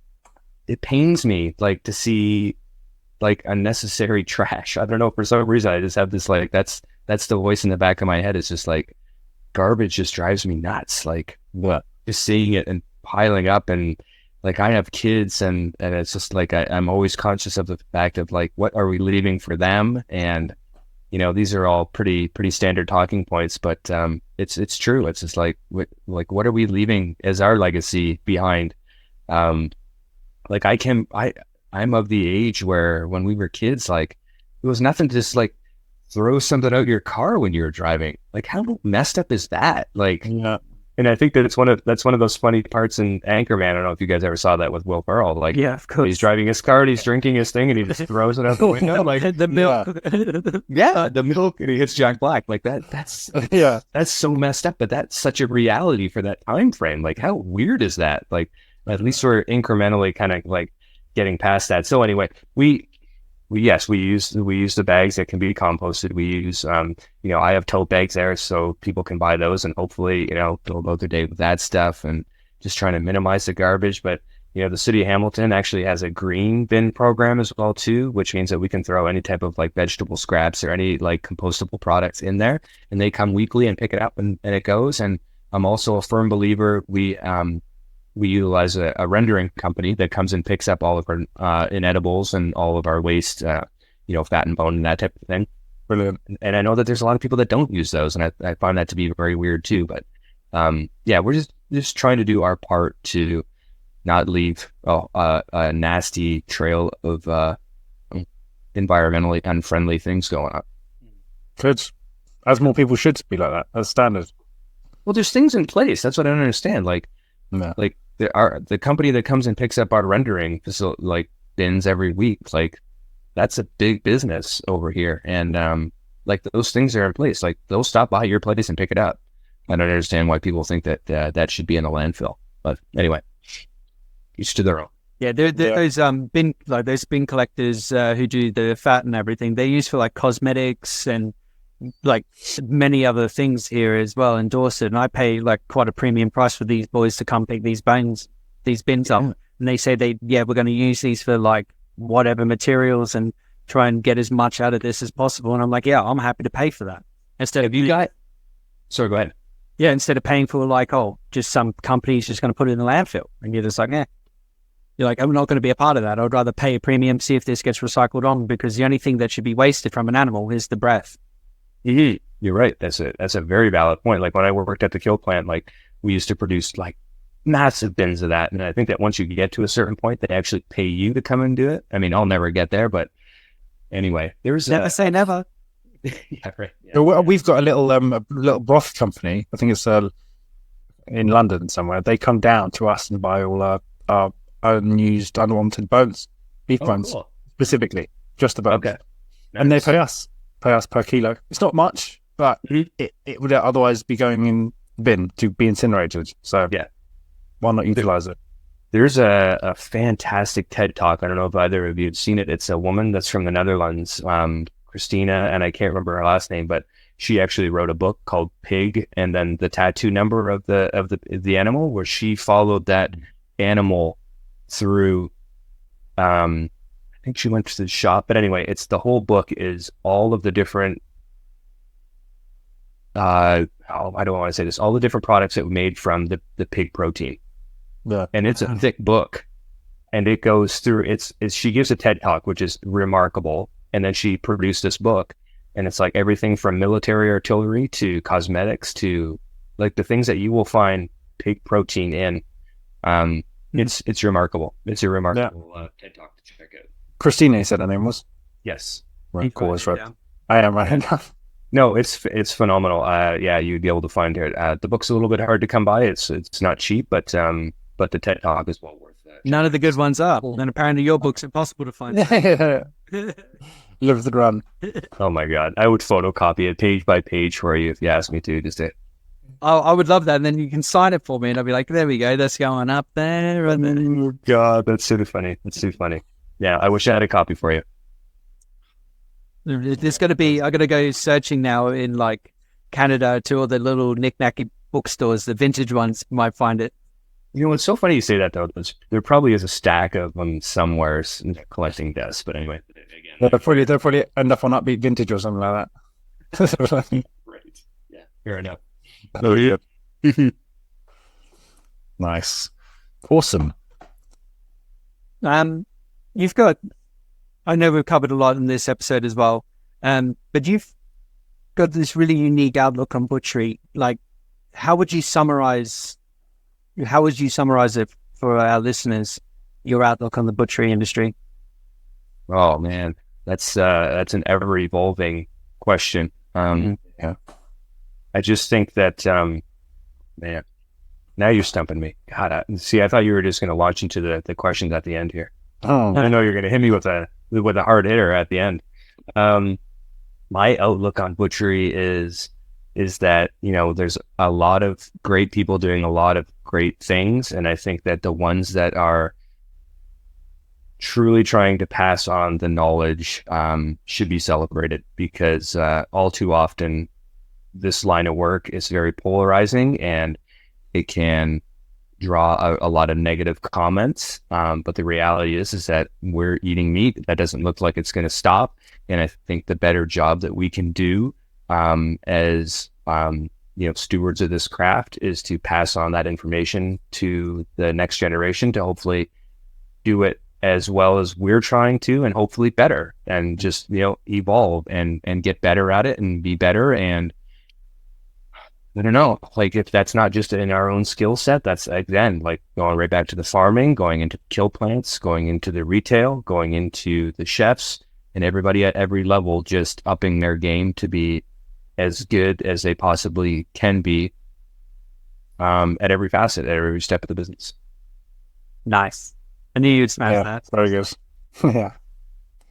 it pains me like to see like unnecessary trash. I don't know, for some reason I just have this like that's the voice in the back of my head. It's just like garbage just drives me nuts. Like what? Just seeing it and piling up, and like I have kids, and it's just like I'm always conscious of the fact of like what are we leaving for them, and you know these are all pretty standard talking points, but it's true. It's just like what are we leaving as our legacy behind? Like I'm of the age where when we were kids, like it was nothing to just like throw something out your car when you were driving. Like how messed up is that? Like, yeah. And I think that that's one of those funny parts in Anchorman. I don't know if you guys ever saw that with Will Ferrell. Like, yeah, of course. He's driving his car, and he's drinking his thing, and he just throws it out the window. Like the milk. The milk, and he hits Jack Black. Like that's so messed up. But that's such a reality for that time frame. Like how weird is that? Like at least we're incrementally kind of like getting past that. So anyway, we use the bags that can be composted. We use, I have tote bags there so people can buy those and hopefully, go about their day with that stuff and just trying to minimize the garbage. But, the city of Hamilton actually has a green bin program as well too, which means that we can throw any type of like vegetable scraps or any like compostable products in there, and they come weekly and pick it up and it goes. And I'm also a firm believer. We utilize a rendering company that comes and picks up all of our inedibles and all of our waste, fat and bone and that type of thing. Brilliant. And I know that there's a lot of people that don't use those, and I find that to be very weird too. But we're just trying to do our part to not leave a nasty trail of environmentally unfriendly things going on. Good. As more people should be like that, as standard. Well, there's things in place. That's what I don't understand. Like, no. Like the company that comes and picks up our rendering facility, like bins every week, like that's a big business over here. And like those things are in place. Like they'll stop by your place and pick it up. I don't understand why people think that that should be in a landfill. But anyway, each to their own. Yeah, those bin collectors who do the fat and everything. They're used for like cosmetics and like many other things here as well in Dorset, and I pay like quite a premium price for these boys to come pick these bins up, and they say we're going to use these for like whatever materials and try and get as much out of this as possible. And I'm like, yeah, I'm happy to pay for that instead of Sorry, go ahead. Yeah, instead of paying for like, just some company's just going to put it in the landfill, and you're just like, You're like, I'm not going to be a part of that. I'd rather pay a premium, see if this gets recycled on, because the only thing that should be wasted from an animal is the breath. Mm-hmm. You're right. That's a very valid point. Like when I worked at the kill plant, like we used to produce like massive bins of that. And I think that once you get to a certain point, they actually pay you to come and do it. I mean, I'll never get there, but anyway, there's never say never. Yeah, right. Yeah. So we've got a little broth company. I think it's in London somewhere. They come down to us and buy all our unused, unwanted bones, beef bones, cool. Specifically, just the bones. Okay. Nice. And they pay us per kilo. It's not much, but it would otherwise be going in bin to be incinerated. So yeah, why not utilize it? There's a fantastic TED Talk. I don't know if either of you have seen it. It's a woman that's from the Netherlands, Christina, and I can't remember her last name, but she actually wrote a book called Pig, and then the tattoo number of the animal, where she followed that animal through. I think she went to the shop, but anyway, it's the whole book is all of the different. I don't want to say this. All the different products that were made from the pig protein. Yeah. And it's a thick book, and it goes through. She gives a TED Talk, which is remarkable, and then she produced this book, and it's like everything from military artillery to cosmetics to like the things that you will find pig protein in. It's remarkable. It's a remarkable TED Talk to check out. Christina, you said her name was? Yes. Right. Cool. That's right. I am right now. No, it's phenomenal. Yeah, you'd be able to find it. The book's a little bit hard to come by. It's not cheap, but the TED Talk is well worth it. None of the good ones are. And apparently your book's impossible to find. Live the run. Oh my God. I would photocopy it page by page for you if you asked me to. Just I would love that. And then you can sign it for me, and I'll be like, there we go. That's going up there. And then... Oh God, that's too funny. That's too funny. Yeah, I wish I had a copy for you. There's going to be, I'm going to go searching now in like Canada to all the little knick-knacky bookstores, the vintage ones, might find it. You know, it's so funny you say that, though. There probably is a stack of them somewhere collecting dust. But anyway, again, they'll probably end up on Upbeat Vintage or something like that. Right. Yeah. Fair enough. Oh yeah. Nice. Awesome. You've got. I know we've covered a lot in this episode as well, but you've got this really unique outlook on butchery. Like, how would you summarize it for our listeners? Your outlook on the butchery industry? Oh man, that's an ever evolving question. Yeah, I just think that man, now you're stumping me. God, I thought you were just going to launch into the questions at the end here. Oh, I know you're going to hit me with a hard hitter at the end. My outlook on butchery is that, you know, there's a lot of great people doing a lot of great things. And I think that the ones that are truly trying to pass on the knowledge should be celebrated, because all too often this line of work is very polarizing, and it can draw a lot of negative comments. But the reality is that we're eating meat. That doesn't look like it's going to stop. And I think the better job that we can do as stewards of this craft is to pass on that information to the next generation to hopefully do it as well as we're trying to, and hopefully better, and just, evolve and get better at it and be better. And I don't know, like, if that's not just in our own skill set, that's, again, like going right back to the farming, going into kill plants, going into the retail, going into the chefs, and everybody at every level just upping their game to be as good as they possibly can be at every facet, at every step of the business. Nice. I knew you'd smash that. Very good. Yeah.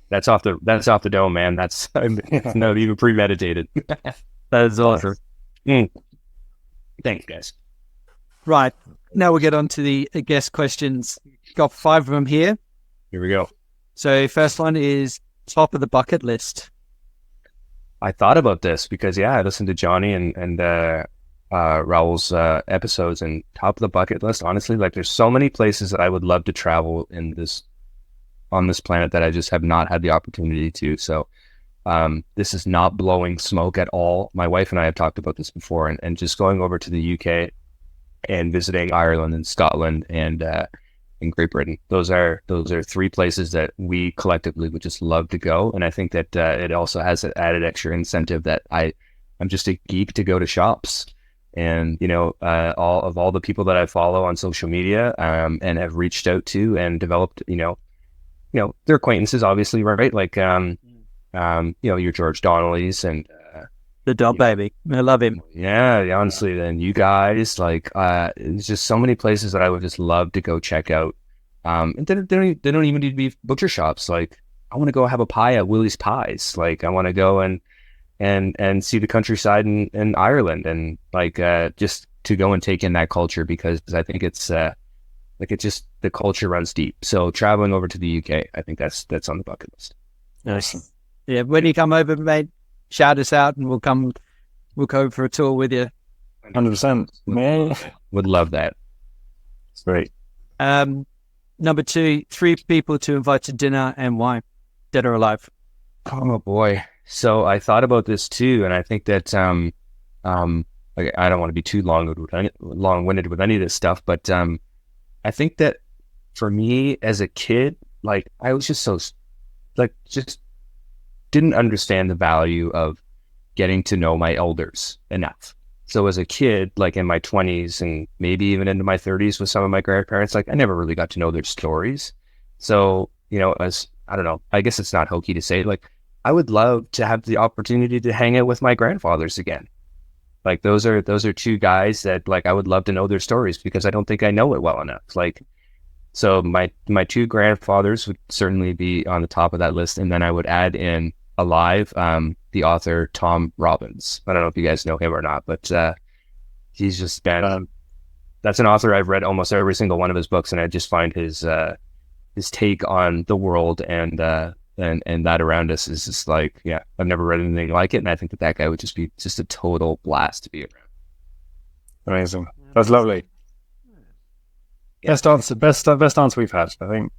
That's off the dome, man. That's not even premeditated. That is awesome. Thanks, guys. Right. Now we'll get on to the guest questions. Got 5 of them here. Here we go. So first one is top of the bucket list. I thought about this because I listened to Johnny and Raul's episodes, and top of the bucket list, honestly, like there's so many places that I would love to travel on this planet that I just have not had the opportunity to. So this is not blowing smoke at all. My wife and I have talked about this before, and just going over to the UK and visiting Ireland and Scotland and Great Britain. Those are 3 places that we collectively would just love to go. And I think that it also has an added extra incentive that I'm just a geek to go to shops. And, all the people that I follow on social media and have reached out to and developed, their acquaintances, obviously, right? Like, your George Donnellys and The dog baby. I love him. yeah, honestly, then you guys, like, there's just so many places that I would just love to go check out. And they don't even need to be butcher shops. Like, I want to go have a pie at Willie's Pies. Like, I want to go and see the countryside in Ireland, and like just to go and take in that culture, because I think it's just the culture runs deep. So traveling over to the UK, I think that's on the bucket list. Nice. Yeah, when you come over, mate, shout us out, and we'll go for a tour with you. 100%. Man, Would love that. it's great. Number 2, 3 people to invite to dinner and why, dead or alive. Oh boy. So I thought about this too, and I think that like, I don't want to be too long-winded with any of this stuff, but I think that for me as a kid, like I was just just didn't understand the value of getting to know my elders enough. So as a kid, like in my 20s and maybe even into my 30s with some of my grandparents, like I never really got to know their stories. So, as I don't know, I guess it's not hokey to say, like I would love to have the opportunity to hang out with my grandfathers again. Like those are 2 guys that like I would love to know their stories, because I don't think I know it well enough. Like, so my 2 grandfathers would certainly be on the top of that list, and then I would add in alive the author Tom Robbins. I don't know if you guys know him or not, but he's just been that's an author I've read almost every single one of his books, and I just find his take on the world and that around us is just like, I've never read anything like it, and I think that guy would just be just a total blast to be around. Amazing. That's lovely. Best answer we've had, I think.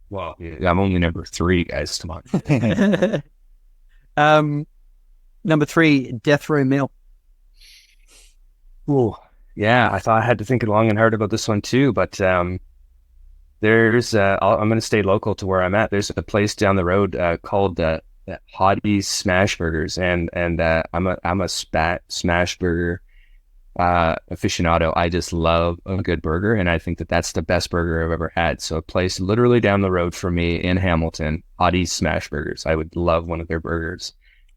Well, I'm only number 3, guys. Come on. Number 3, death row meal. Ooh, yeah, I thought I had to think long and hard about this one too, but there's I'm going to stay local to where I'm at. There's a place down the road called Hottie's Smash Burgers, and I'm a smash burger aficionado. I just love a good burger, and I think that that's the best burger I've ever had. So a place literally down the road from me in Hamilton, Hottie's Smash Burgers. I would love one of their burgers.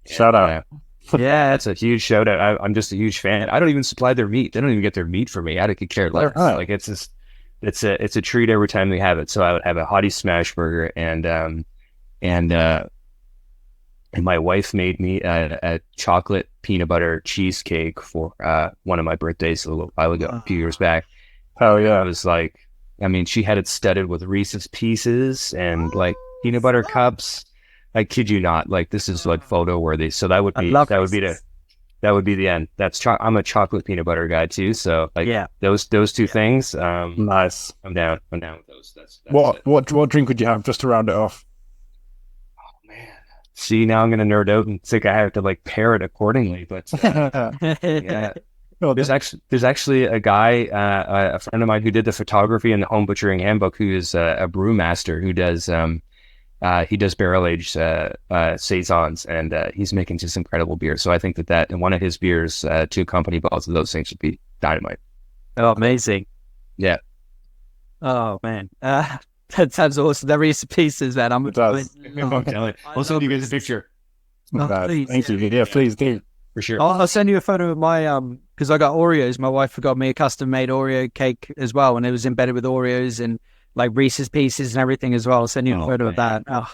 Shout out. Yeah, that's a huge shout out. I'm just a huge fan. I don't even supply their meat. They don't even get their meat from me. I could care less. Like it's a treat every time they have it. So I would have a Hottie's Smash Burger, and my wife made me a chocolate peanut butter cheesecake for one of my birthdays a little while ago, a few years back. Oh yeah. It was like, I mean, she had it studded with Reese's Pieces and like peanut butter cups. I kid you not. Like this is like photo worthy. So that would be the end. I'm a chocolate peanut butter guy too. So like those 2 things. Nice. I'm down with those. That's what drink would you have just to round it off? See, now I'm going to nerd out and think I have to like pair it accordingly. But yeah, there's actually a guy, a friend of mine who did the photography in the Home Butchering Handbook, who is a brewmaster who does barrel aged saisons, and he's making just incredible beer. So I think that and one of his beers to accompany both of those things would be dynamite. Oh, amazing! Yeah. Oh man. That sounds awesome. That Reese's Pieces, man. It does. I'll send you guys a picture. Thank you. Yeah, please do. For sure. I'll send you a photo of my because I got Oreos. My wife got me a custom made Oreo cake as well, and it was embedded with Oreos and like Reese's Pieces and everything as well. I'll send you a photo of that. Oh,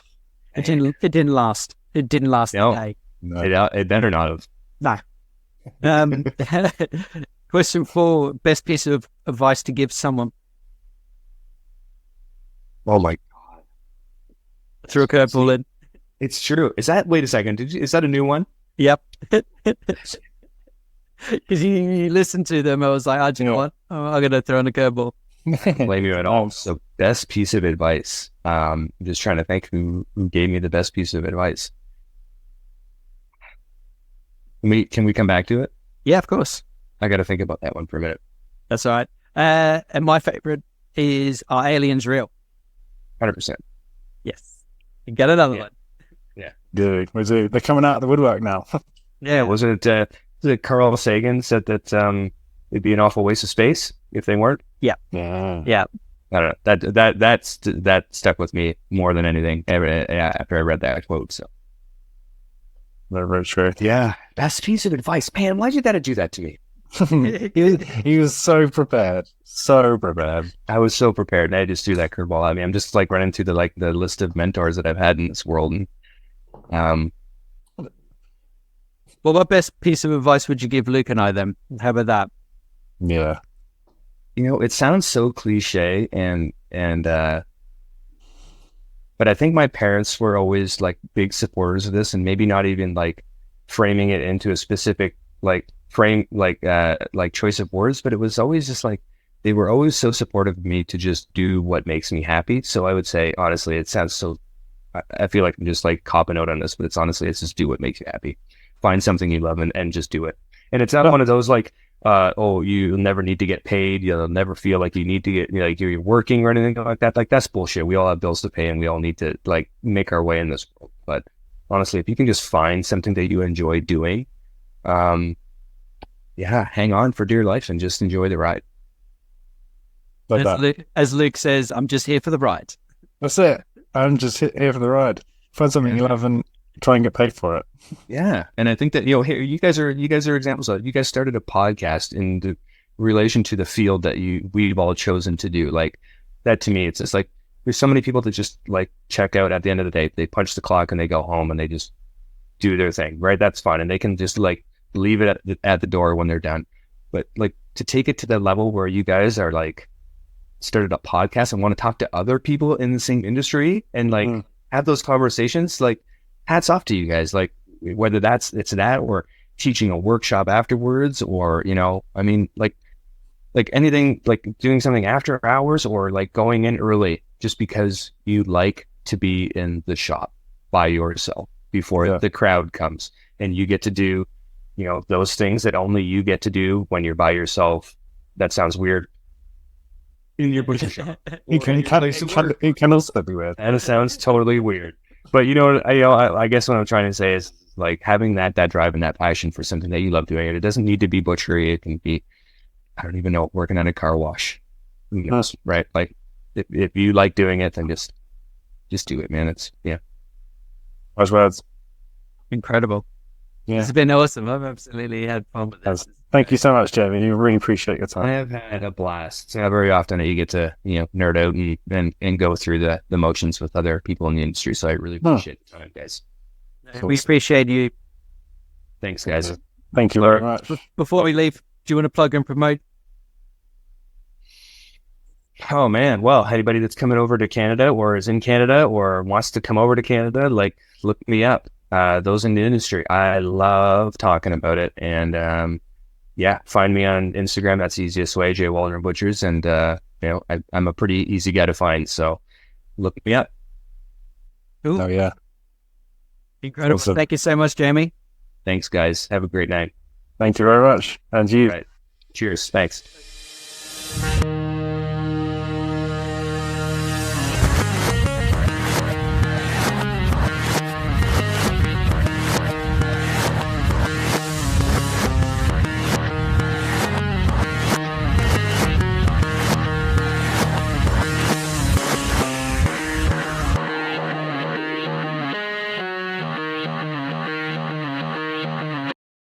it didn't last. It didn't last a day. No. It better not have. No. Question 4: best piece of advice to give someone. Oh my God. Threw a curveball in. It's true. Wait a second. Is that a new one? Yep. Because you listen to them, I was like, do you know what? Oh, I'm going to throw in a curveball. Blame you at all. So best piece of advice. I'm just trying to think who gave me the best piece of advice. Can we come back to it? Yeah, of course. I got to think about that one for a minute. That's all right. And my favorite is, are aliens real? 100%. Yes. You get another one. Yeah. Good. They're coming out of the woodwork now. Yeah. Was it Carl Sagan said that it'd be an awful waste of space if they weren't? Yeah. Yeah. I don't know. That stuck with me more than anything after I read that quote. So Very, very true. yeah, best piece of advice, man. Why'd you gotta do that to me? He was so prepared. So prepared. I was so prepared, and I just threw that curveball at me. I'm just like running through the list of mentors that I've had in this world, and Well, what best piece of advice would you give Luke and I then? How about that? Yeah. it sounds so cliche, and but I think my parents were always like big supporters of this, and maybe not even like framing it into a specific like frame, like choice of words, but it was always just like, they were always so supportive of me to just do what makes me happy. So I would say, honestly, it sounds so, I feel like I'm just like copping out on this, but it's just do what makes you happy. Find something you love and just do it. And it's not one of those like, you'll never need to get paid. You'll never feel like you need to get, like you're working or anything like that. Like that's bullshit. We all have bills to pay and we all need to like make our way in this world. But honestly, if you can just find something that you enjoy doing, hang on for dear life and just enjoy the ride. As Luke says, I'm just here for the ride. That's it. I'm just here for the ride. Find something you love and try and get paid for it. Yeah, and I think that here you guys are examples of it. You guys started a podcast in the relation to the field that we've all chosen to do. Like that to me, it's just like there's so many people that just like check out at the end of the day. They punch the clock and they go home and they just do their thing. Right, that's fine, and they can just like leave it at the door when they're done. But like to take it to the level where you guys are like started a podcast and want to talk to other people in the same industry and like have those conversations, like hats off to you guys. Like whether it's that or teaching a workshop afterwards, or I mean like anything, like doing something after hours or like going in early just because you like to be in the shop by yourself before the crowd comes, and you get to do those things that only you get to do when you're by yourself. That sounds weird. In your butcher shop. It can also be weird. And it sounds totally weird. But I guess what I'm trying to say is like having that drive and that passion for something that you love doing. It doesn't need to be butchery. It can be, I don't even know, working at a car wash. Who knows, right? Like if you like doing it, then just do it, man. Those words. Incredible. Yeah. It's been awesome. I've absolutely had fun with this. Thank you so much, Jamie. You really appreciate your time. I have had a blast. It's not very often that you get to, nerd out and go through the motions with other people in the industry. So I really appreciate the time, guys. We appreciate you. Thanks, guys. Thank you very much. Before we leave, do you want to plug and promote? Oh, man. Well, anybody that's coming over to Canada or is in Canada or wants to come over to Canada, like, look me up. Those in the industry. I love talking about it. And, find me on Instagram. That's the easiest way, J Waldron Butchers. And, I'm a pretty easy guy to find. So look me up. Cool. Oh, yeah. Incredible. Awesome. Thank you so much, Jamie. Thanks, guys. Have a great night. Thank you very much. And you. Right. Cheers. Thanks.